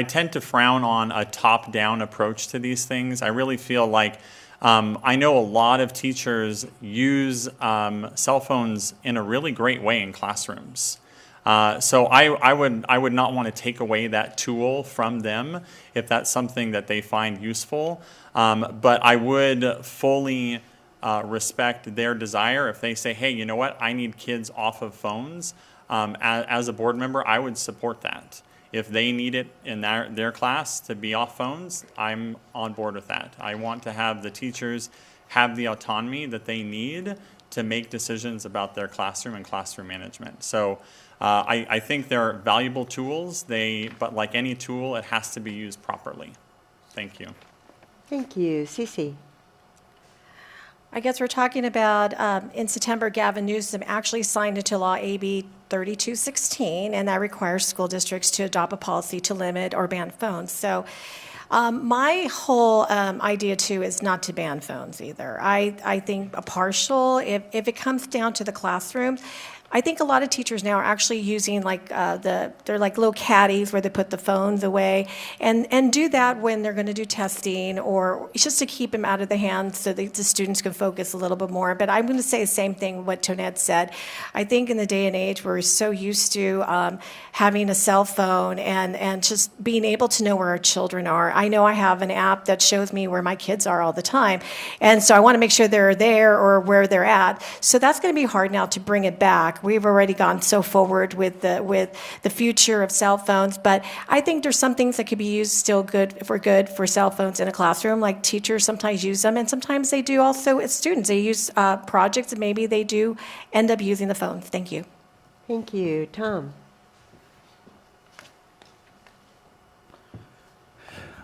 Speaker 6: tend to frown on a top-down approach to these things. I really feel like I know a lot of teachers use cell phones in a really great way in classrooms. So I would not want to take away that tool from them if that's something that they find useful. But I would fully respect their desire if they say, hey, you know what, I need kids off of phones. As a board member, I would support that. If they need it in their class to be off phones, I'm on board with that. I want to have the teachers have the autonomy that they need to make decisions about their classroom and classroom management. So I think they're valuable tools, but like any tool, it has to be used properly. Thank you.
Speaker 2: Thank you. Cece?
Speaker 5: I guess we're talking about, in September, Gavin Newsom actually signed into law AB 3216, and that requires school districts to adopt a policy to limit or ban phones. So my whole idea, too, is not to ban phones either. I think a partial, if it comes down to the classroom, I think a lot of teachers now are actually using they're like little caddies where they put the phones away and do that when they're going to do testing or just to keep them out of the hands so the students can focus a little bit more. But I'm going to say the same thing what Tonette said. I think in the day and age we're so used to having a cell phone and just being able to know where our children are. I know I have an app that shows me where my kids are all the time. And so I want to make sure they're there or where they're at. So that's going to be hard now to bring it back. We've already gone so forward with the future of cell phones, but I think there's some things that could be used still good for cell phones in a classroom. Like teachers sometimes use them, and sometimes they do also as students. They use projects, and maybe they do end up using the phones. Thank you.
Speaker 2: Thank you. Tom?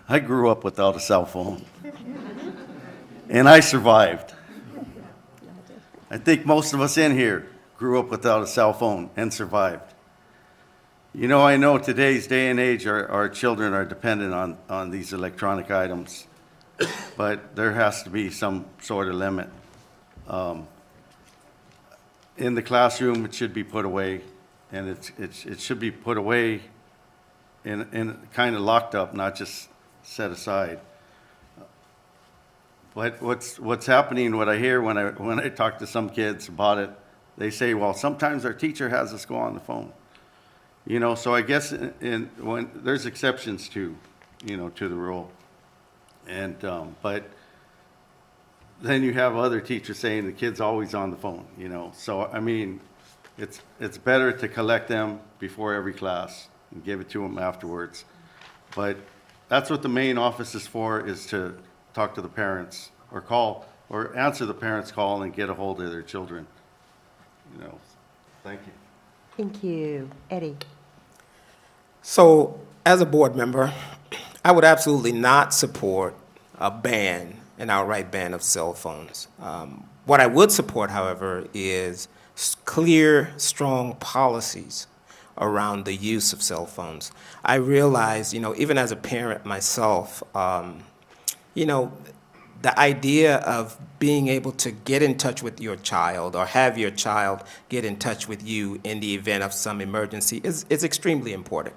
Speaker 7: I grew up without a cell phone, and I survived. I think most of us in here grew up without a cell phone and survived. I know today's day and age our children are dependent on these electronic items, but there has to be some sort of limit. In the classroom, it should be put away, and it should be put away in kind of locked up, not just set aside. But what's happening, what I hear when I talk to some kids about it, they say, well, sometimes our teacher has us go on the phone. You know, so I guess when there's exceptions to, you know, to the rule. And, but then you have other teachers saying the kid's always on the phone, you know. So, I mean, it's better to collect them before every class and give it to them afterwards. But that's what the main office is for, is to talk to the parents or call or answer the parents' call and get a hold of their children. You know, thank you.
Speaker 2: Thank you. Eddie?
Speaker 8: So, as a board member, I would absolutely not support a ban, an outright ban of cell phones. What I would support, however, is clear, strong policies around the use of cell phones. I realize, you know, even as a parent myself, you know, the idea of being able to get in touch with your child or have your child get in touch with you in the event of some emergency is extremely important.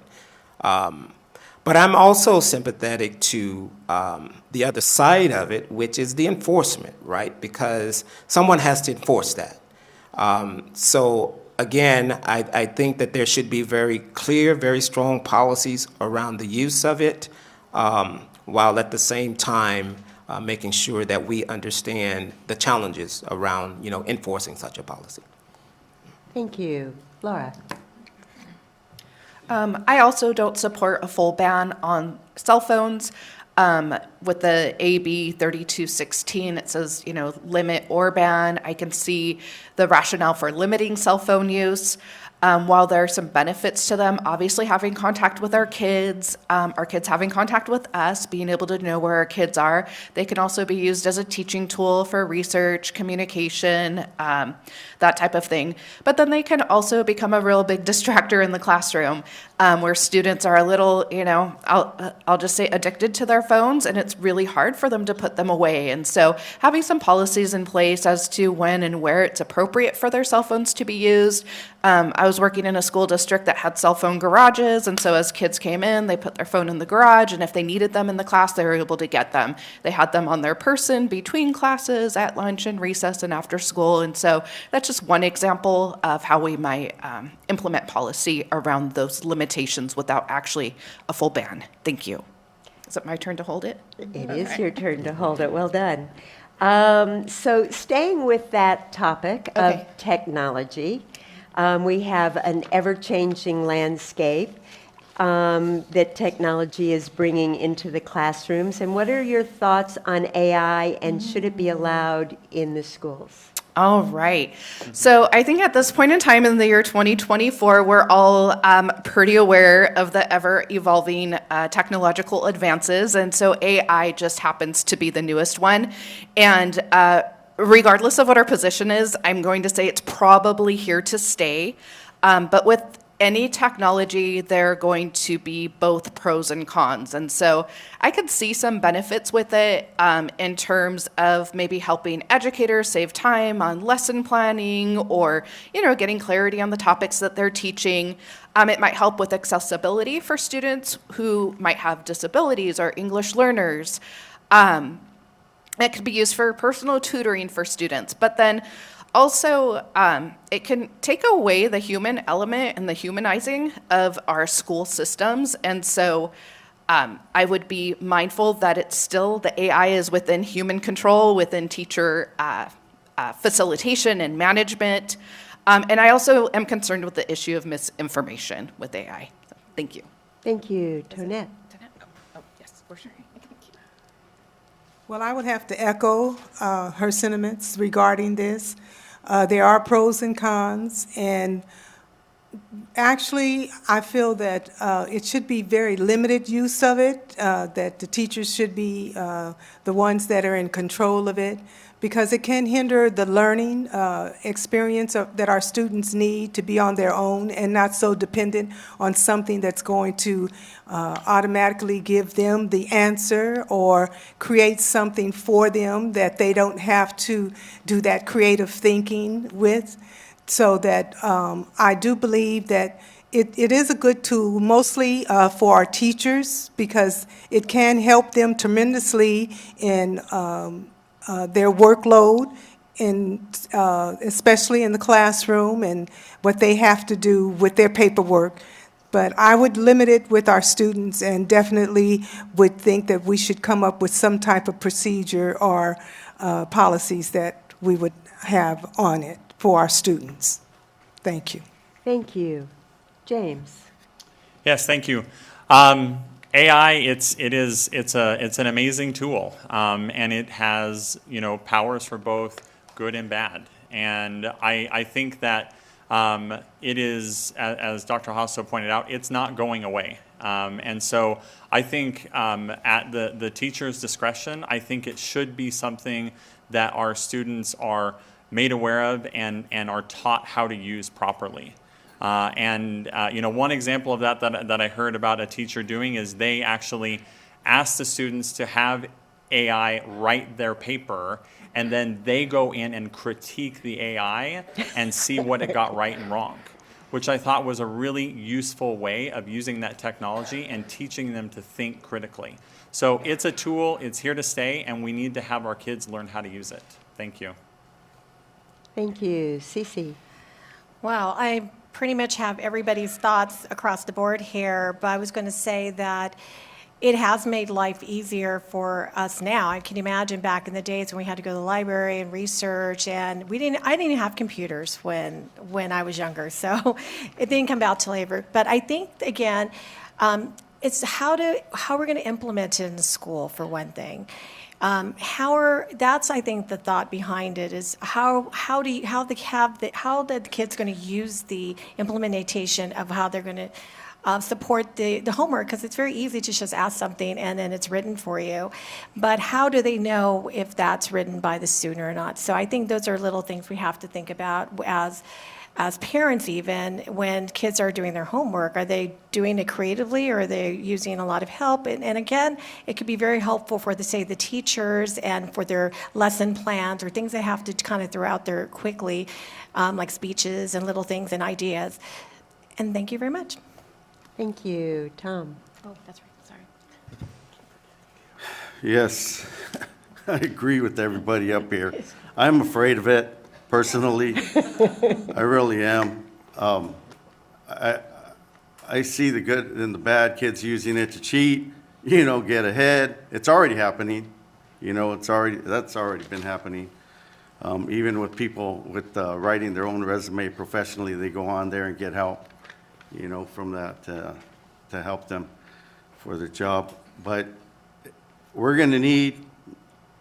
Speaker 8: But I'm also sympathetic to the other side of it, which is the enforcement, right? Because someone has to enforce that. So again, I think that there should be very clear, very strong policies around the use of it, while at the same time making sure that we understand the challenges around, you know, enforcing such a policy.
Speaker 2: Thank you. Laura?
Speaker 3: I also don't support a full ban on cell phones. With the AB 3216, it says, you know, limit or ban. I can see the rationale for limiting cell phone use. While there are some benefits to them, obviously having contact with our kids having contact with us, being able to know where our kids are. They can also be used as a teaching tool for research, communication, that type of thing. But then they can also become a real big distractor in the classroom, where students are a little, you know, I'll just say addicted to their phones, and it's really hard for them to put them away. And so having some policies in place as to when and where it's appropriate for their cell phones to be used. I was working in a school district that had cell phone garages, and so as kids came in, they put their phone in the garage, and if they needed them in the class, they were able to get them. They had them on their person between classes, at lunch and recess and after school, and so that's just one example of how we might implement policy around those limitations without actually a full ban. Thank you. Is it my turn to hold it?
Speaker 2: It is your turn to hold it. Well done. So staying with that topic
Speaker 3: Okay.
Speaker 2: of technology, we have an ever-changing landscape that technology is bringing into the classrooms. And what are your thoughts on AI, and should it be allowed in the schools?
Speaker 3: All right. So I think at this point in time in the year 2024, we're all pretty aware of the ever-evolving technological advances. And so AI just happens to be the newest one. And regardless of what our position is, I'm going to say it's probably here to stay. But with any technology, there are going to be both pros and cons. And so I could see some benefits with it in terms of maybe helping educators save time on lesson planning, or, you know, getting clarity on the topics that they're teaching. It might help with accessibility for students who might have disabilities or English learners. It could be used for personal tutoring for students, but then also it can take away the human element and the humanizing of our school systems. And so I would be mindful that it's still, the AI is within human control, within teacher facilitation and management. And I also am concerned with the issue of misinformation with AI. So, thank you.
Speaker 2: Thank you. Tonette?
Speaker 3: Oh, yes, for sure.
Speaker 4: Well, I would have to echo her sentiments regarding this. There are pros and cons, and actually, I feel that it should be very limited use of it, that the teachers should be the ones that are in control of it, because it can hinder the learning experience that our students need to be on their own and not so dependent on something that's going to automatically give them the answer or create something for them that they don't have to do that creative thinking with. So that I do believe that it is a good tool, mostly for our teachers, because it can help them tremendously in their workload, especially in the classroom, and what they have to do with their paperwork. But I would limit it with our students and definitely would think that we should come up with some type of procedure or policies that we would have on it for our students. Thank you.
Speaker 2: Thank you. James?
Speaker 6: Yes, thank you. AI, it's an amazing tool, and it has powers for both good and bad. And I think that it is, as Dr. Hasso pointed out, it's not going away. And so I think at the teacher's discretion, I think it should be something that our students are made aware of and are taught how to use properly. One example of that I heard about a teacher doing is they actually asked the students to have AI write their paper, and then they go in and critique the AI and see what it got right and wrong, which I thought was a really useful way of using that technology and teaching them to think critically. So it's a tool, it's here to stay, and we need to have our kids learn how to use it. Thank you.
Speaker 2: Thank you. Cece?
Speaker 5: Well, I pretty much have everybody's thoughts across the board here, but I was going to say that it has made life easier for us now. I can imagine back in the days when we had to go to the library and research, and I didn't even have computers when I was younger, so it didn't come about till later. But I think, again, it's how we're going to implement it in the school, for one thing. That's, I think, the thought behind it is how the kids going to use the implementation of how they're going to support the homework, because it's very easy to just ask something and then it's written for you. But how do they know if that's written by the student or not? So I think those are little things we have to think about as parents, even when kids are doing their homework. Are they doing it creatively, or are they using a lot of help? And again, it could be very helpful for, the teachers and for their lesson plans or things they have to kind of throw out there quickly, like speeches and little things and ideas. And thank you very much.
Speaker 2: Thank you. Tom?
Speaker 5: Oh, that's right. Sorry.
Speaker 7: Yes, I agree with everybody up here. I'm afraid of it, personally. I really am. I see the good and the bad, kids using it to cheat, get ahead. It's already happening. That's already been happening. Even with people with writing their own resume professionally, they go on there and get help, from that to help them for the job. But we're going to need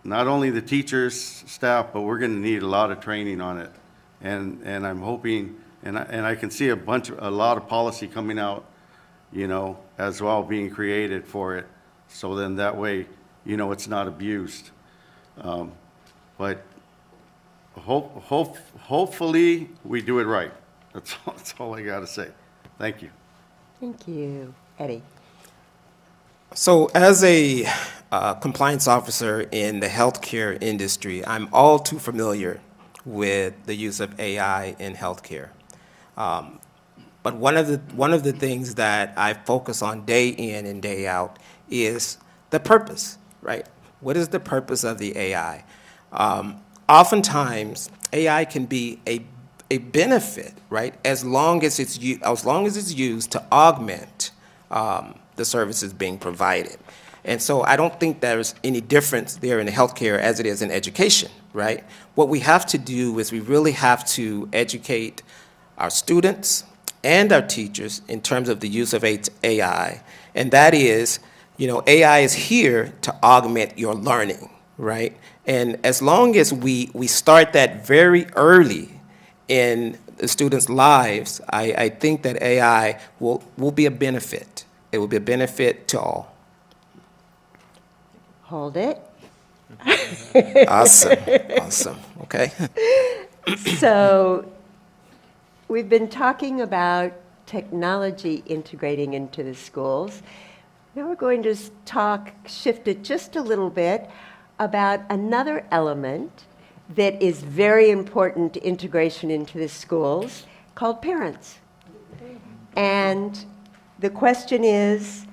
Speaker 7: not only the teachers, staff, but we're going to need a lot of training on it. And I'm hoping, and I can see a lot of policy coming out, as well, being created for it. So then that way, it's not abused. But hopefully we do it right. That's all I got to say. Thank you.
Speaker 2: Thank you. Eddie?
Speaker 8: So as a compliance officer in the healthcare industry, I'm all too familiar with the use of AI in healthcare. But one of the things that I focus on day in and day out is the purpose, right? What is the purpose of the AI? Oftentimes, AI can be a benefit, right? As long as it's used to augment the services being provided. And so I don't think there's any difference there in healthcare as it is in education, right? What we have to do is we really have to educate our students and our teachers in terms of the use of AI. And that is, AI is here to augment your learning, right? And as long as we start that very early in the students' lives, I think that AI will be a benefit. It will be a benefit to all.
Speaker 2: Hold it.
Speaker 8: Awesome. Okay.
Speaker 2: So we've been talking about technology integrating into the schools. Now we're going to shift it just a little bit about another element that is very important to integration into the schools, called parents. And the question is,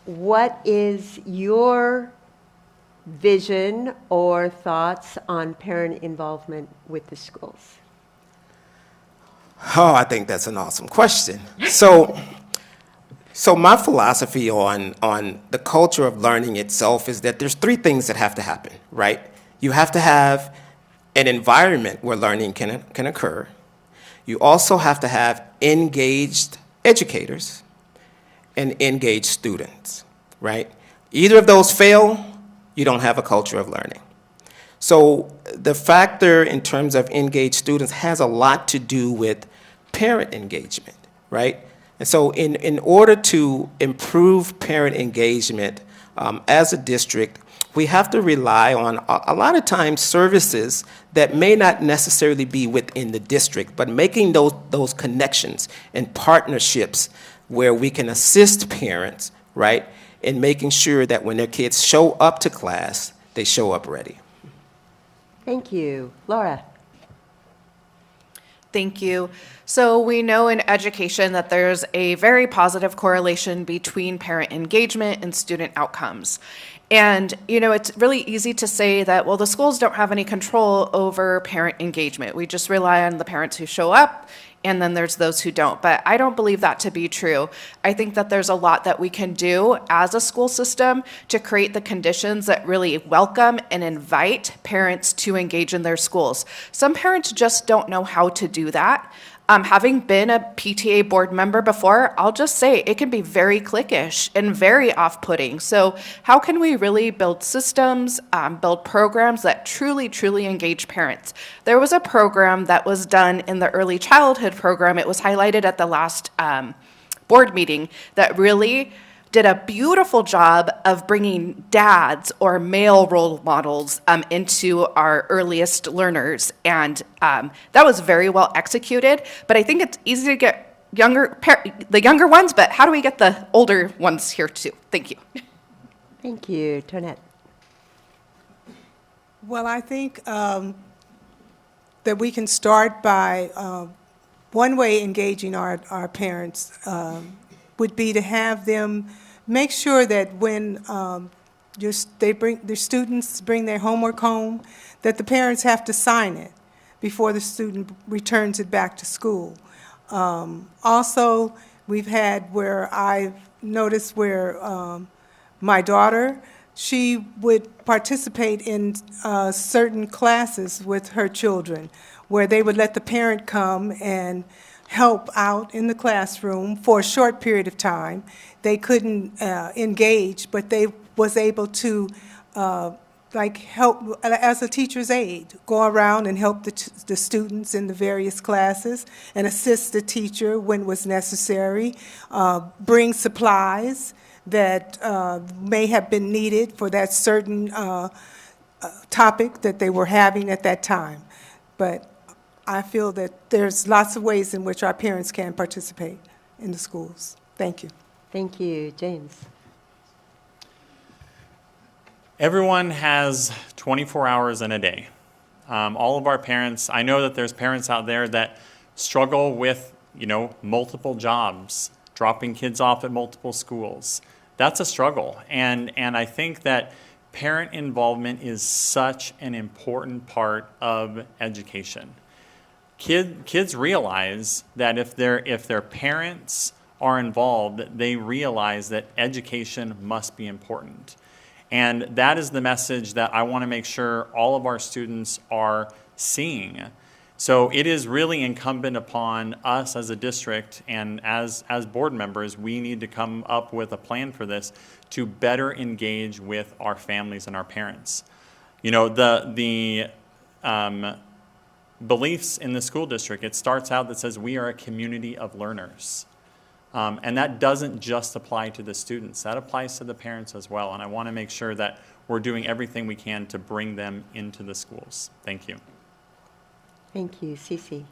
Speaker 2: what is your vision or thoughts on parent involvement with the schools?
Speaker 8: Oh, I think that's an awesome question. So my philosophy on the culture of learning itself is that there's three things that have to happen, right? You have to have an environment where learning can occur. You also have to have engaged educators and engaged students, right? Either of those fail, you don't have a culture of learning. So the factor in terms of engaged students has a lot to do with parent engagement, right? And so in order to improve parent engagement as a district, we have to rely on a lot of times services that may not necessarily be within the district, but making those connections and partnerships where we can assist parents, right, in making sure that when their kids show up to class, they show up ready.
Speaker 2: Thank you. Laura?
Speaker 3: Thank you. So we know in education that there's a very positive correlation between parent engagement and student outcomes. And, it's really easy to say that, well, the schools don't have any control over parent engagement. We just rely on the parents who show up, and then there's those who don't. But I don't believe that to be true. I think that there's a lot that we can do as a school system to create the conditions that really welcome and invite parents to engage in their schools. Some parents just don't know how to do that. Having been a PTA board member before, I'll just say it can be very cliquish and very off-putting. So how can we really build systems, build programs that truly, truly engage parents? There was a program that was done in the early childhood program. It was highlighted at the last board meeting that really did a beautiful job of bringing dads or male role models into our earliest learners. And that was very well executed, but I think it's easy to get the younger ones, but how do we get the older ones here too? Thank you.
Speaker 2: Thank you. Tonette?
Speaker 4: Well, I think that we can start by, one way engaging our parents would be to have them make sure that when their students bring their homework home, that the parents have to sign it before the student returns it back to school. Also, we've had where I've noticed where my daughter, she would participate in certain classes with her children, where they would let the parent come and help out in the classroom for a short period of time. They couldn't engage, but they was able to help as a teacher's aide, go around and help the students in the various classes and assist the teacher when was necessary, bring supplies that may have been needed for that certain topic that they were having at that time. But I feel that there's lots of ways in which our parents can participate in the schools. Thank you.
Speaker 2: Thank you. James?
Speaker 6: Everyone has 24 hours in a day. All of our parents, I know that there's parents out there that struggle with, multiple jobs, dropping kids off at multiple schools. That's a struggle. And I think that parent involvement is such an important part of education. Kids realize that if their parents are involved, they realize that education must be important. And that is the message that I want to make sure all of our students are seeing. So it is really incumbent upon us as a district and as board members, we need to come up with a plan for this to better engage with our families and our parents. The beliefs in the school district, it starts out that says we are a community of learners. And that doesn't just apply to the students, that applies to the parents as well. And I want to make sure that we're doing everything we can to bring them into the schools. Thank you.
Speaker 2: Thank you. Cece?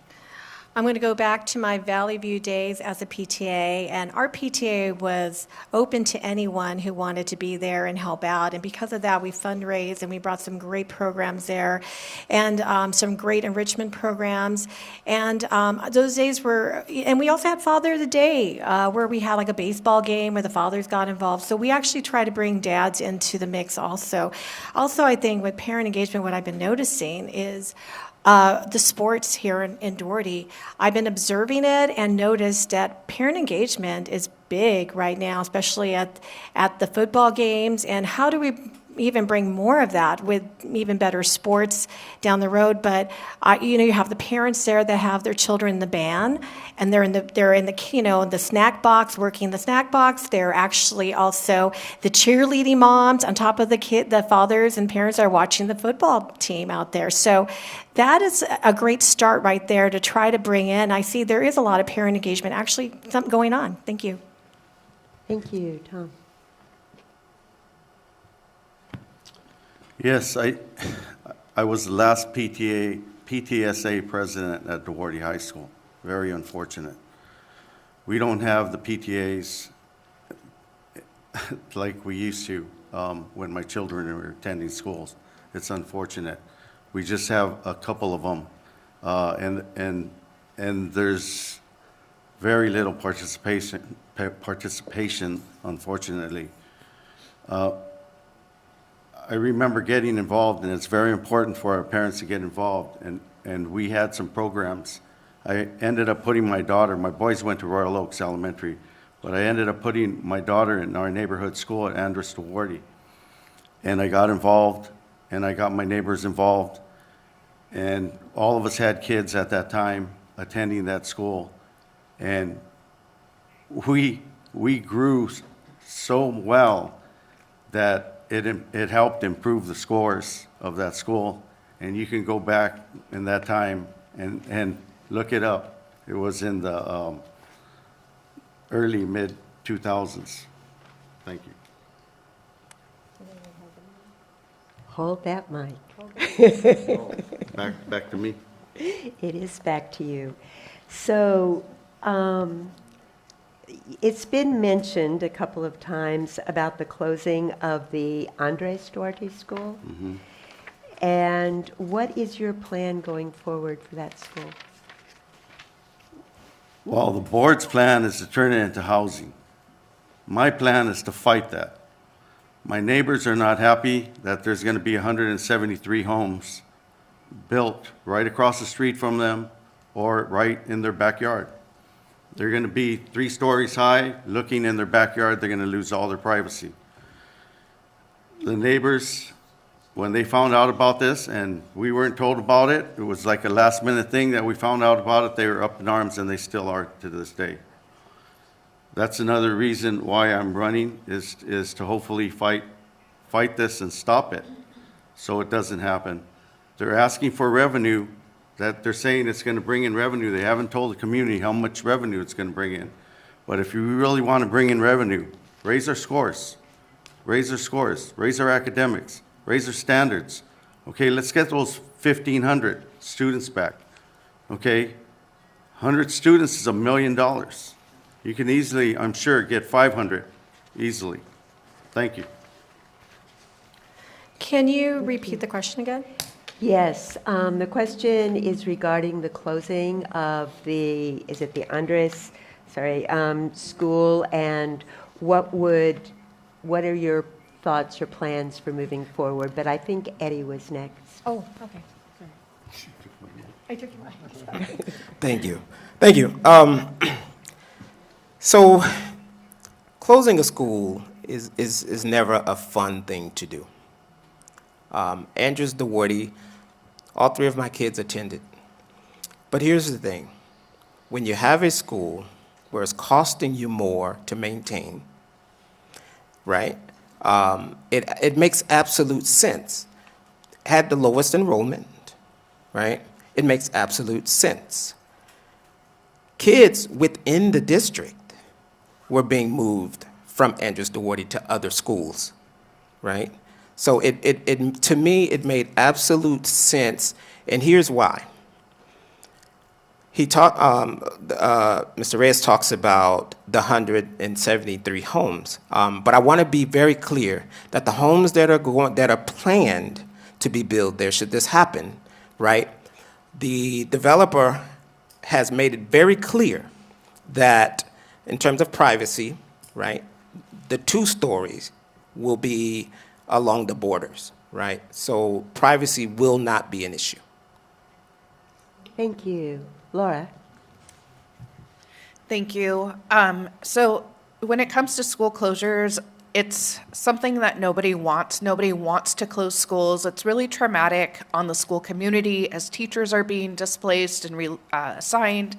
Speaker 5: I'm going to go back to my Valley View days as a PTA, and our PTA was open to anyone who wanted to be there and help out. And because of that, we fundraised and we brought some great programs there and some great enrichment programs. And those days were, and we also had Father of the Day where we had like a baseball game where the fathers got involved. So we actually try to bring dads into the mix also. Also, I think with parent engagement, what I've been noticing is the sports here in Doherty. I've been observing it and noticed that parent engagement is big right now, especially at the football games. And how do we even bring more of that with even better sports down the road? But you have the parents there that have their children in the band, and they're in the the snack box, working the snack box. They're actually also the cheerleading moms on top of the fathers and parents are watching the football team out there. So that is a great start right there to try to bring in. I see there is a lot of parent engagement, actually something going on. Thank you.
Speaker 2: Thank you, Tom.
Speaker 7: Yes, I was the last PTSA president at Duarte High School. Very unfortunate. We don't have the PTAs like we used to when my children were attending schools. It's unfortunate. We just have a couple of them, and there's very little participation, unfortunately. I remember getting involved, and it's very important for our parents to get involved, and we had some programs. I ended up putting my boys went to Royal Oaks Elementary, but I ended up putting my daughter in our neighborhood school at Andrus Duarte. And I got involved, and I got my neighbors involved, and all of us had kids at that time attending that school. And we grew so well that it helped improve the scores of that school. And you can go back in that time and look it up. It was in the early, mid-2000s. Thank you.
Speaker 2: Hold that mic.
Speaker 7: Back to me.
Speaker 2: It is back to you. So, it's been mentioned a couple of times about the closing of the Andres Duarte School.
Speaker 7: Mm-hmm.
Speaker 2: And what is your plan going forward for that school?
Speaker 7: Well, the board's plan is to turn it into housing. My plan is to fight that. My neighbors are not happy that there's going to be 173 homes built right across the street from them or right in their backyard. They're going to be 3 stories high, looking in their backyard. They're going to lose all their privacy. The neighbors, when they found out about this, and we weren't told about it, it was like a last-minute thing that we found out about it. They were up in arms, and they still are to this day. That's another reason why I'm running, is to hopefully fight this and stop it so it doesn't happen. They're asking for revenue, that they're saying it's going to bring in revenue. They haven't told the community how much revenue it's going to bring in. But if you really want to bring in revenue, raise our scores, raise our academics, raise our standards. Okay, let's get those 1,500 students back. Okay, 100 students is $1 million. You can easily, I'm sure, get 500 easily. Thank you.
Speaker 5: Can you repeat the question again?
Speaker 2: Yes, the question is regarding the closing of the Andres, school, and what are your thoughts or plans for moving forward? But I think Eddie was next.
Speaker 5: Oh, okay. I took your mic.
Speaker 8: Thank you. So, closing a school is never a fun thing to do. Andrus Duarte, all 3 of my kids attended. But here's the thing. When you have a school where it's costing you more to maintain, right, it makes absolute sense. Had the lowest enrollment, right, it makes absolute sense. Kids within the district were being moved from Andrus Duarte to other schools, right? So to me, it made absolute sense, and here's why. Mr. Reyes talks about the 173 homes, but I want to be very clear that the homes that are planned to be built there, should this happen, right? The developer has made it very clear that in terms of privacy, right, the 2 stories will be along the borders, right? So privacy will not be an issue.
Speaker 2: Thank you. Laura?
Speaker 3: Thank you. So when it comes to school closures, it's something that nobody wants. Nobody wants to close schools. It's really traumatic on the school community as teachers are being displaced and assigned.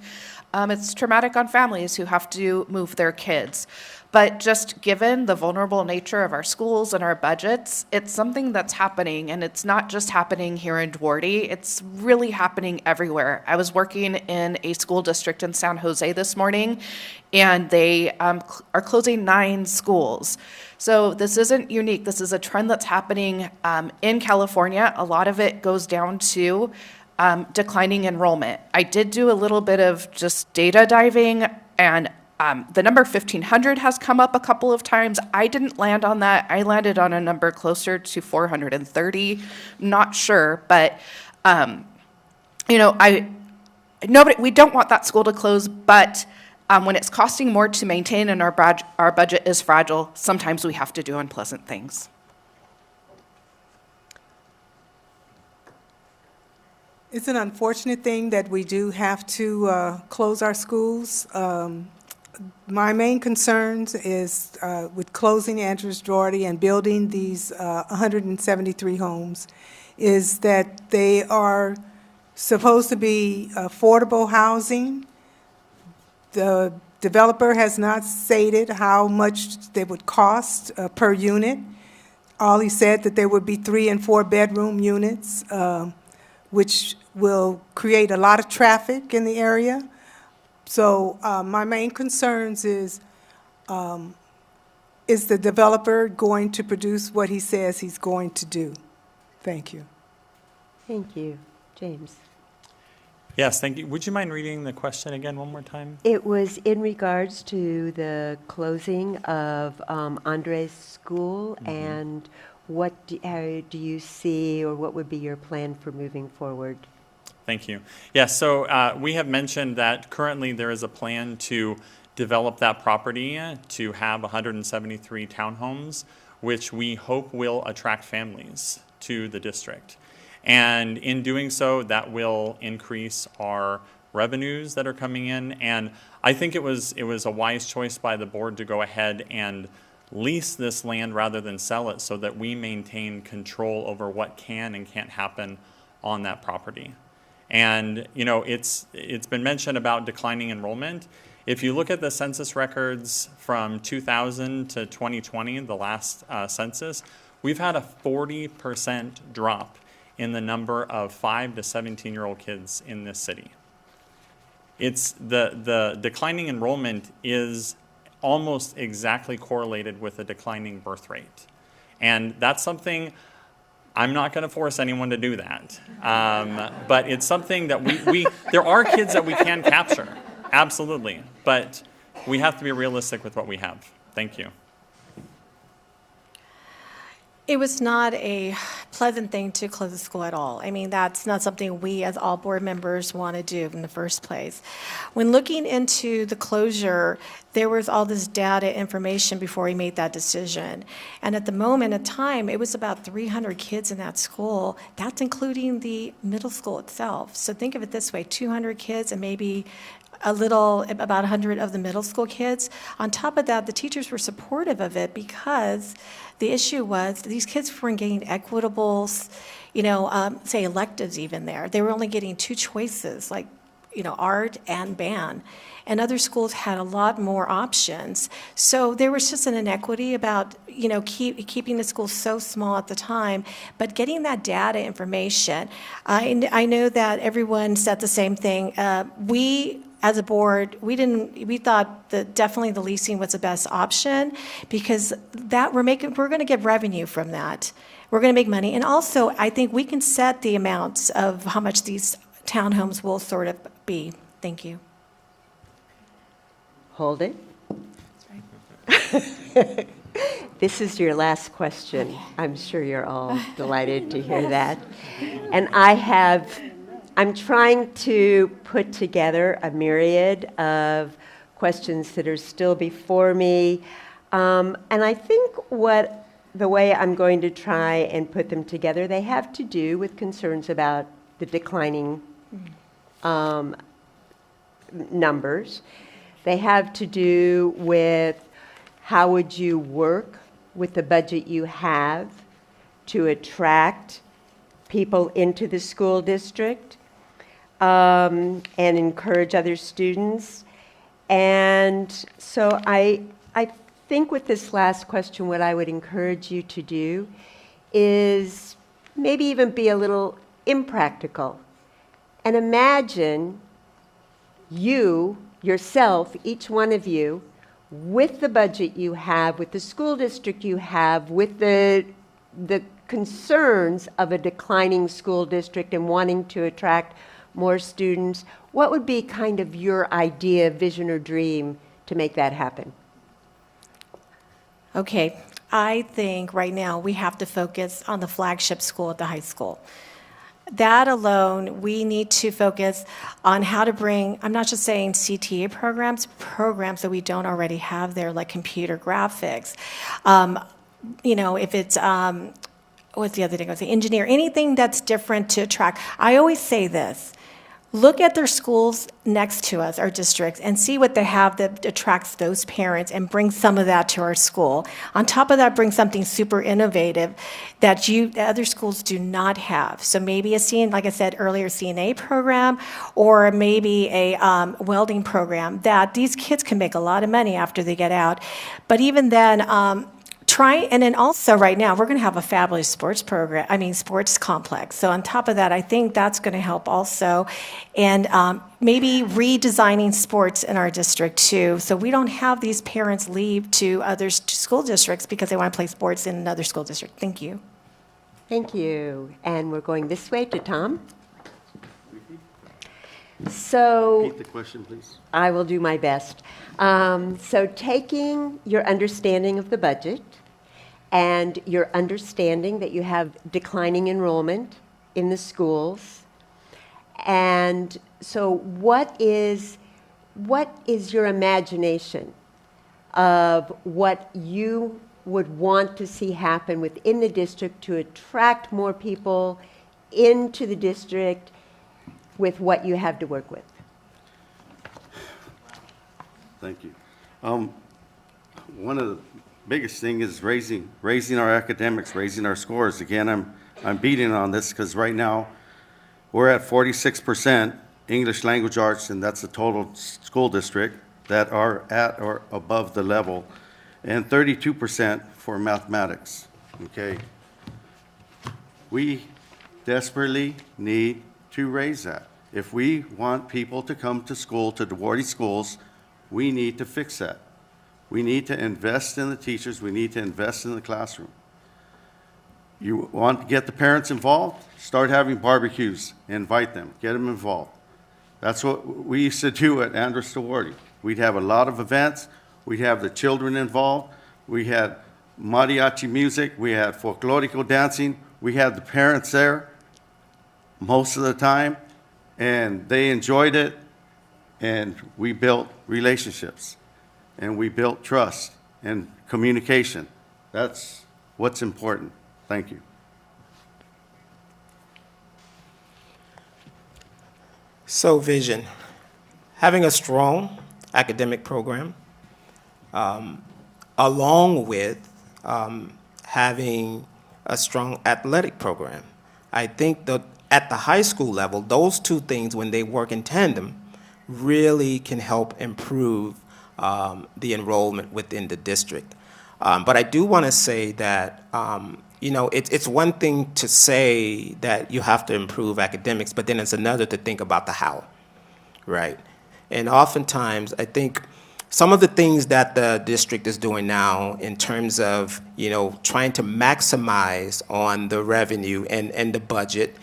Speaker 3: It's traumatic on families who have to move their kids. But just given the vulnerable nature of our schools and our budgets, it's something that's happening, and it's not just happening here in Duarte, it's really happening everywhere. I was working in a school district in San Jose this morning, and they are closing 9 schools. So this isn't unique. This is a trend that's happening in California. A lot of it goes down to declining enrollment. I did do a little bit of just data diving, and the number 1,500 has come up a couple of times. I didn't land on that. I landed on a number closer to 430. Not sure, but we don't want that school to close. But when it's costing more to maintain and our budget is fragile, sometimes we have to do unpleasant things.
Speaker 4: It's an unfortunate thing that we do have to close our schools. My main concerns is with closing Andrews Duarte and building these 173 homes is that they are supposed to be affordable housing. The developer has not stated how much they would cost per unit. All he said that there would be 3 and 4 bedroom units, which will create a lot of traffic in the area. So my main concerns is the developer going to produce what he says he's going to do? Thank you.
Speaker 2: Thank you. James?
Speaker 6: Yes, thank you. Would you mind reading the question again one more time?
Speaker 2: It was in regards to the closing of Andres School, and what do you see, or what would be your plan for moving forward?
Speaker 6: Thank you. Yes, so we have mentioned that currently there is a plan to develop that property to have 173 townhomes, which we hope will attract families to the district. And in doing so, that will increase our revenues that are coming in. And I think it was a wise choice by the board to go ahead and lease this land rather than sell it, so that we maintain control over what can and can't happen on that property. And it's been mentioned about declining enrollment. If you look at the census records from 2000 to 2020, the last census, we've had a 40% drop in the number of 5 to 17-year-old kids in this city. It's the declining enrollment is almost exactly correlated with a declining birth rate. And that's something, I'm not going to force anyone to do that. But it's something that there are kids that we can capture, absolutely. But we have to be realistic with what we have. Thank you.
Speaker 5: It was not a pleasant thing to close the school at all. I mean, that's not something we as all board members want to do in the first place. When looking into the closure, there was all this data information before we made that decision. And at the moment of time, it was about 300 kids in that school. That's including the middle school itself. So think of it this way, 200 kids and maybe about 100 of the middle school kids. On top of that, the teachers were supportive of it because the issue was these kids weren't getting equitable, say electives even there. They were only getting 2 choices, like, art and band. And other schools had a lot more options. So there was just an inequity about, keeping the school so small at the time, but getting that data information. I know that everyone said the same thing. As a board, we thought that definitely the leasing was the best option because that we're going to get revenue from that. We're going to make money. And also, I think we can set the amounts of how much these townhomes will sort of be. Thank you.
Speaker 2: Hold it. This is your last question. Okay. I'm sure you're all delighted to hear that. And I'm trying to put together a myriad of questions that are still before me. And I think the way I'm going to try and put them together, they have to do with concerns about the declining numbers. They have to do with how would you work with the budget you have to attract people into the school district and encourage other students. And so I think with this last question, what I would encourage you to do is maybe even be a little impractical and imagine you, yourself, each one of you, with the budget you have, with the school district you have, with the concerns of a declining school district and wanting to attract more students, what would be kind of your idea, vision, or dream to make that happen?
Speaker 5: Okay, I think right now we have to focus on the flagship school at the high school. That alone, we need to focus on how to bring, I'm not just saying CTA programs that we don't already have there, like computer graphics. If it's, what's the other thing I was saying, engineer, anything that's different to attract. I always say this. Look at their schools next to us, our districts, and see what they have that attracts those parents and bring some of that to our school. On top of that, bring something super innovative that other schools do not have. So maybe like I said earlier, CNA program, or maybe a welding program that these kids can make a lot of money after they get out. But even then, and then also right now, we're going to have a fabulous sports complex. So on top of that, I think that's going to help also. And maybe redesigning sports in our district too. So we don't have these parents leave to other school districts because they want to play sports in another school district. Thank you.
Speaker 2: Thank you. And we're going this way to Tom. So
Speaker 7: Repeat the question, please.
Speaker 2: I will do my best. So taking your understanding of the budget and your understanding that you have declining enrollment in the schools, and so what is your imagination of what you would want to see happen within the district to attract more people into the district with what you have to work with?
Speaker 7: Thank you. One of the biggest thing is raising our academics, raising our scores. Again, I'm beating on this because right now we're at 46% English language arts, and that's the total school district that are at or above the level, and 32% for mathematics. Okay, we desperately need to raise that. If we want people to come to school, to Duarte schools, we need to fix that. We need to invest in the teachers. We need to invest in the classroom. You want to get the parents involved? Start having barbecues. Invite them. Get them involved. That's what we used to do at Andrus Duarte. We'd have a lot of events. We'd have the children involved. We had mariachi music. We had folklorico dancing. We had the parents there most of the time, and they enjoyed it, and we built relationships. And we built trust and communication. That's what's important. Thank you.
Speaker 8: So vision, having a strong academic program, along with having a strong athletic program. I think that at the high school level, those two things, when they work in tandem, really can help improve the enrollment within the district. But I do want to say that, it's one thing to say that you have to improve academics, but then it's another to think about the how, right? And oftentimes, I think some of the things that the district is doing now in terms of, trying to maximize on the revenue and the budget,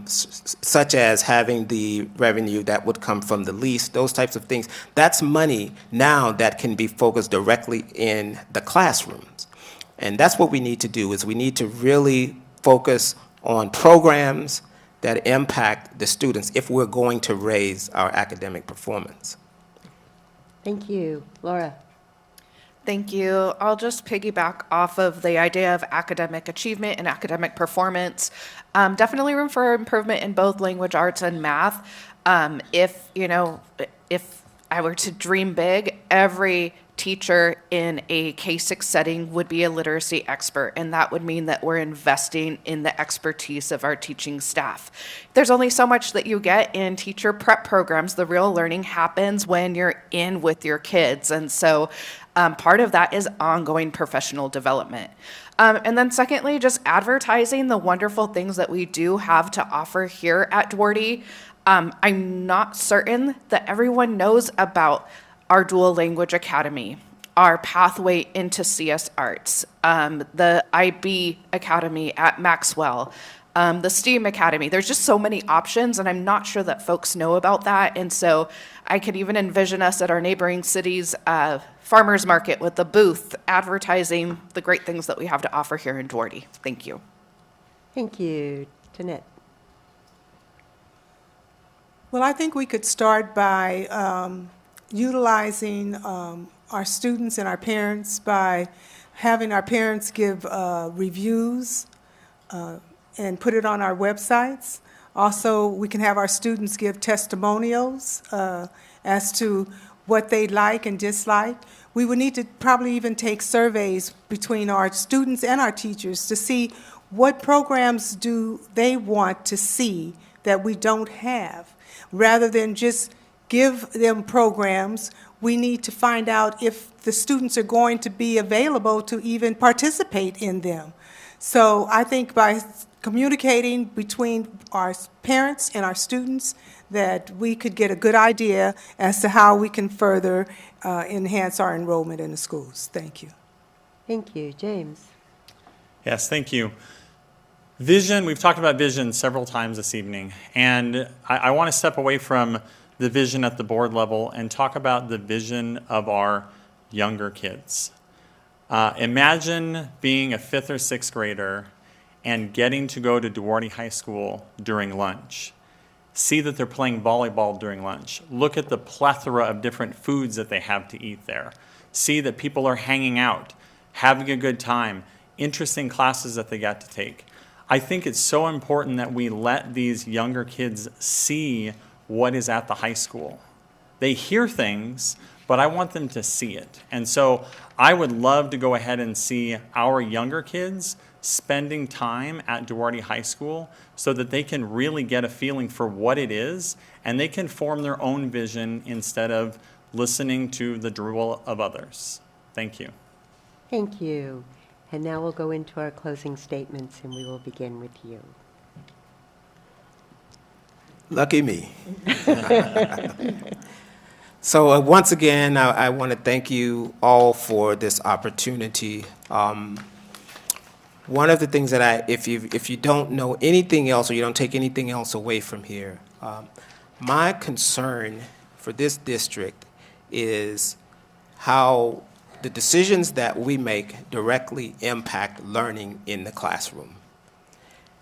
Speaker 8: such as having the revenue that would come from the lease, those types of things, that's money now that can be focused directly in the classrooms. And that's what we need to do, is we need to really focus on programs that impact the students if we're going to raise our academic performance.
Speaker 2: Thank you. Laura.
Speaker 3: Thank you. I'll just piggyback off of the idea of academic achievement and academic performance. Definitely room for improvement in both language arts and math. If I were to dream big, every teacher in a K-6 setting would be a literacy expert, and that would mean that we're investing in the expertise of our teaching staff. There's only so much that you get in teacher prep programs. The real learning happens when you're in with your kids, and so part of that is ongoing professional development. And then secondly, just advertising the wonderful things that we do have to offer here at Duarte. I'm not certain that everyone knows about our Dual Language Academy, our pathway into CS Arts, the IB Academy at Maxwell, the STEAM Academy. There's just so many options, and I'm not sure that folks know about that. And so I could even envision us at our neighboring cities' farmers market with the booth advertising the great things that we have to offer here in Duarte. Thank you.
Speaker 2: Thank you. Jeanette.
Speaker 4: Well, I think we could start by utilizing our students and our parents by having our parents give reviews and put it on our websites. Also, we can have our students give testimonials as to what they like and dislike. We would need to probably even take surveys between our students and our teachers to see what programs do they want to see that we don't have. Rather than just give them programs, we need to find out if the students are going to be available to even participate in them. So I think by communicating between our parents and our students that we could get a good idea as to how we can further enhance our enrollment in the schools. Thank you.
Speaker 2: Thank you. James.
Speaker 6: Yes, thank you. Vision, we've talked about vision several times this evening, and I want to step away from the vision at the board level and talk about the vision of our younger kids. Imagine being a 5th or 6th grader and getting to go to Duarte High School during lunch. See that they're playing volleyball during lunch. Look at the plethora of different foods that they have to eat there. See that people are hanging out, having a good time, interesting classes that they got to take. I think it's so important that we let these younger kids see what is at the high school. They hear things, but I want them to see it. And so I would love to go ahead and see our younger kids spending time at Duarte High School so that they can really get a feeling for what it is, and they can form their own vision instead of listening to the drool of others. Thank you.
Speaker 2: Thank you. And now we'll go into our closing statements, and we will begin with you.
Speaker 8: Lucky me. So once again, I want to thank you all for this opportunity. One of the things that if you don't know anything else or you don't take anything else away from here, my concern for this district is how the decisions that we make directly impact learning in the classroom.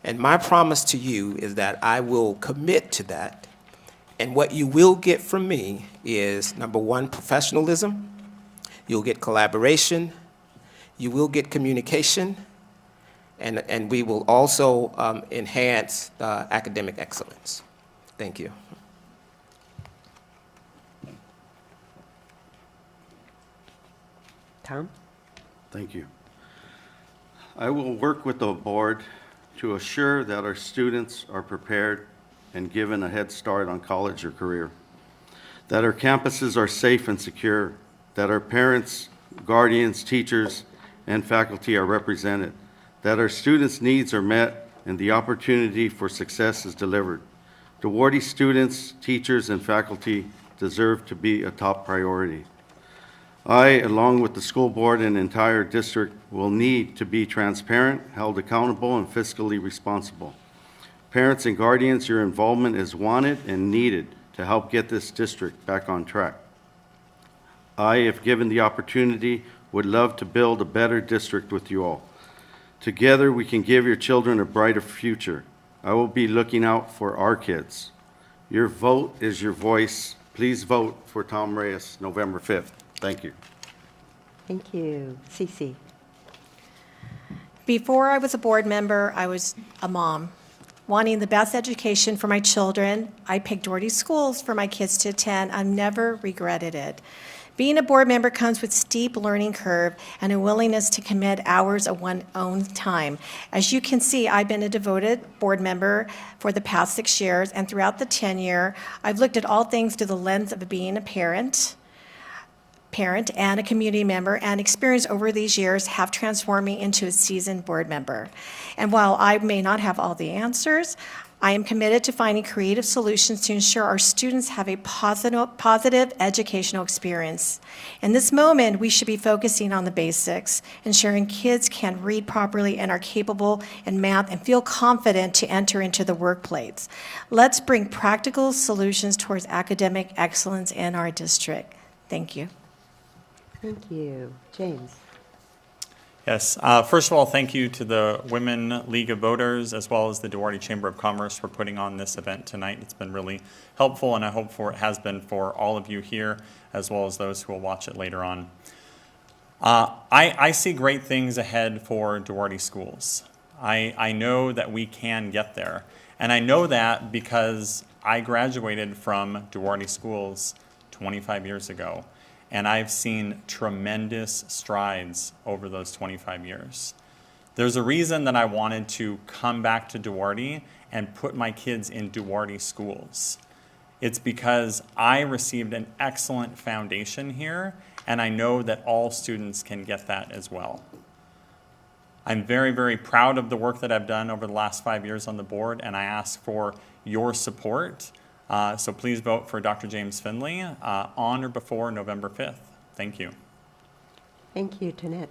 Speaker 8: And my promise to you is that I will commit to that. And what you will get from me is, number one, professionalism. You'll get collaboration. You will get communication. And we will also enhance academic excellence. Thank you.
Speaker 2: Tom?
Speaker 7: Thank you. I will work with the board to assure that our students are prepared and given a head start on college or career, that our campuses are safe and secure, that our parents, guardians, teachers, and faculty are represented, that our students' needs are met, and the opportunity for success is delivered. Duarte students, teachers, and faculty deserve to be a top priority. I, along with the school board and entire district, will need to be transparent, held accountable, and fiscally responsible. Parents and guardians, your involvement is wanted and needed to help get this district back on track. I, if given the opportunity, would love to build a better district with you all. Together, we can give your children a brighter future. I will be looking out for our kids. Your vote is your voice. Please vote for Tom Reyes, November 5th. Thank you.
Speaker 2: Thank you. Cece.
Speaker 5: Before I was a board member, I was a mom. wanting the best education for my children, I picked Duarte schools for my kids to attend. I've never regretted it. Being a board member comes with steep learning curve and a willingness to commit hours of one's own time. As you can see, I've been a devoted board member for the past 6 years, and throughout the tenure, I've looked at all things through the lens of being a parent and a community member, and experience over these years have transformed me into a seasoned board member. And while I may not have all the answers, I am committed to finding creative solutions to ensure our students have a positive educational experience. In this moment, we should be focusing on the basics, ensuring kids can read properly and are capable in math and feel confident to enter into the workplace. Let's bring practical solutions towards academic excellence in our district. Thank you.
Speaker 2: Thank you. James.
Speaker 6: Yes. First of all, thank you to the Women League of Voters as well as the Duarte Chamber of Commerce for putting on this event tonight. It's been really helpful, and I hope it has been for all of you here as well as those who will watch it later on. I see great things ahead for Duarte schools. I know that we can get there, and I know that because I graduated from Duarte schools 25 years ago. And I've seen tremendous strides over those 25 years. There's a reason that I wanted to come back to Duarte and put my kids in Duarte schools. It's because I received an excellent foundation here, and I know that all students can get that as well. I'm very, very proud of the work that I've done over the last 5 years on the board, and I ask for your support. So please vote for Dr. James Finley on or before November 5th. Thank you.
Speaker 2: Thank you, Tonette.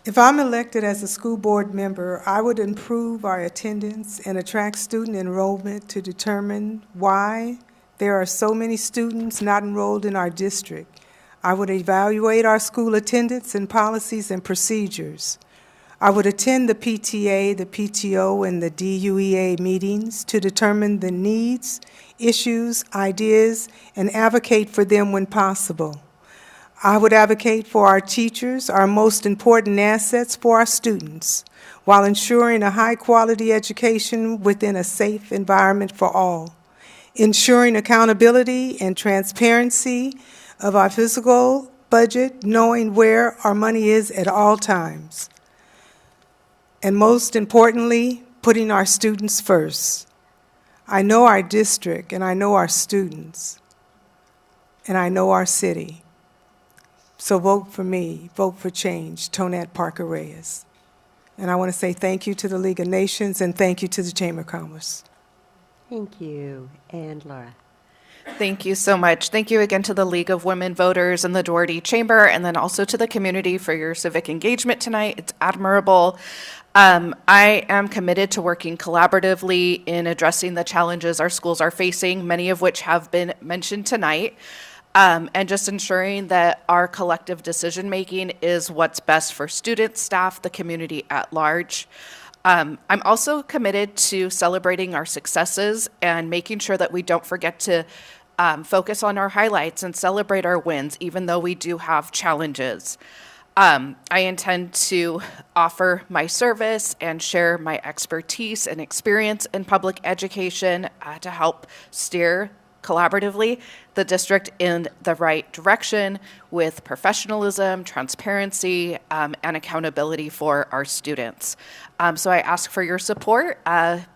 Speaker 4: If I'm elected as a school board member, I would improve our attendance and attract student enrollment to determine why there are so many students not enrolled in our district. I would evaluate our school attendance and policies and procedures. I would attend the PTA, the PTO, and the DUEA meetings to determine the needs, issues, ideas, and advocate for them when possible. I would advocate for our teachers, our most important assets for our students, while ensuring a high-quality education within a safe environment for all, ensuring accountability and transparency of our fiscal budget, knowing where our money is at all times. And most importantly, putting our students first. I know our district, and I know our students, and I know our city. So vote for me, vote for change, Tonette Parker Reyes. And I want to say thank you to the League of Nations, and thank you to the Chamber of Commerce.
Speaker 2: Thank you. And Laura.
Speaker 3: Thank you so much. Thank you again to the League of Women Voters and the Duarte Chamber, and then also to the community for your civic engagement tonight. It's admirable. I am committed to working collaboratively in addressing the challenges our schools are facing, many of which have been mentioned tonight, and just ensuring that our collective decision-making is what's best for students, staff, the community at large. I'm also committed to celebrating our successes and making sure that we don't forget to focus on our highlights and celebrate our wins, even though we do have challenges. I intend to offer my service and share my expertise and experience in public education to help steer collaboratively the district in the right direction with professionalism, transparency, and accountability for our students. So I ask for your support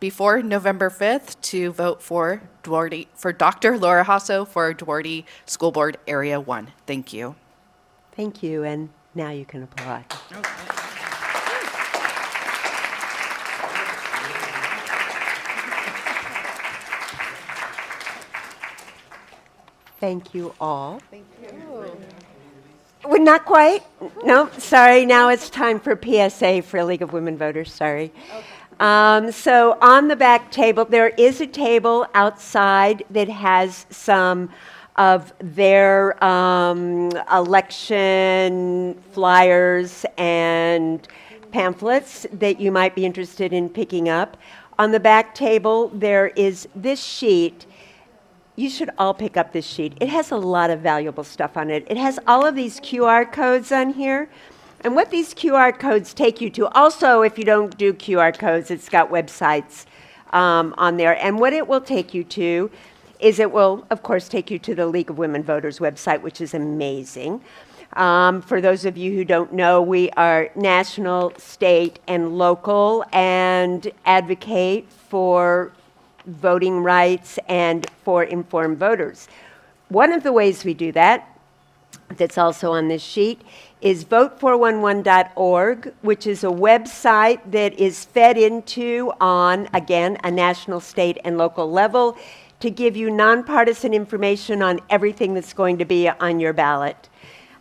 Speaker 3: before November 5th to vote for Duarte, for Dr. Laura Hasso for Duarte School Board Area 1. Thank you.
Speaker 2: Thank you, and now you can applaud. Thank you all.
Speaker 3: Thank you.
Speaker 2: Well, not quite. No, sorry. Now it's time for PSA for League of Women Voters. Sorry. Okay. So on the back table, there is a table outside that has some of their election flyers and pamphlets that you might be interested in picking up. On the back table, there is this sheet. You should all pick up this sheet. It has a lot of valuable stuff on it. It has all of these QR codes on here. And what these QR codes take you to, also, if you don't do QR codes, it's got websites on there. And what it will take you to is it will, of course, take you to the League of Women Voters website, which is amazing. For those of you who don't know, we are national, state, and local, and advocate for voting rights and for informed voters. One of the ways we do that, that's also on this sheet, is vote411.org, which is a website that is fed into on, again, a national, state, and local level to give you nonpartisan information on everything that's going to be on your ballot.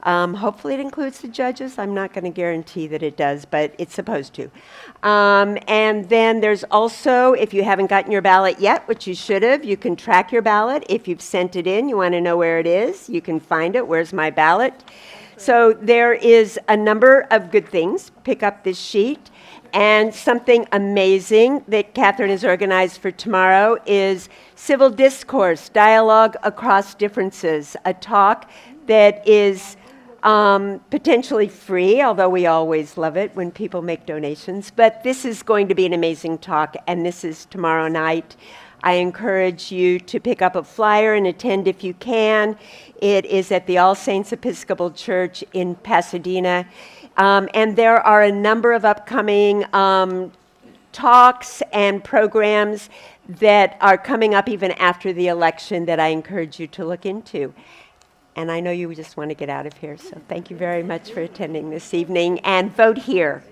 Speaker 2: Hopefully it includes the judges. I'm not going to guarantee that it does, but it's supposed to. And then there's also, if you haven't gotten your ballot yet, which you should have, you can track your ballot. If you've sent it in, you want to know where it is, you can find it. Where's my ballot? So there is a number of good things. Pick up this sheet. And something amazing that Catherine has organized for tomorrow is Civil Discourse, Dialogue Across Differences, a talk that is potentially free, although we always love it when people make donations. But this is going to be an amazing talk, and this is tomorrow night. I encourage you to pick up a flyer and attend if you can. It is at the All Saints Episcopal Church in Pasadena. And there are a number of upcoming talks and programs that are coming up even after the election that I encourage you to look into. And I know you just want to get out of here, so thank you very much for attending this evening, and vote here.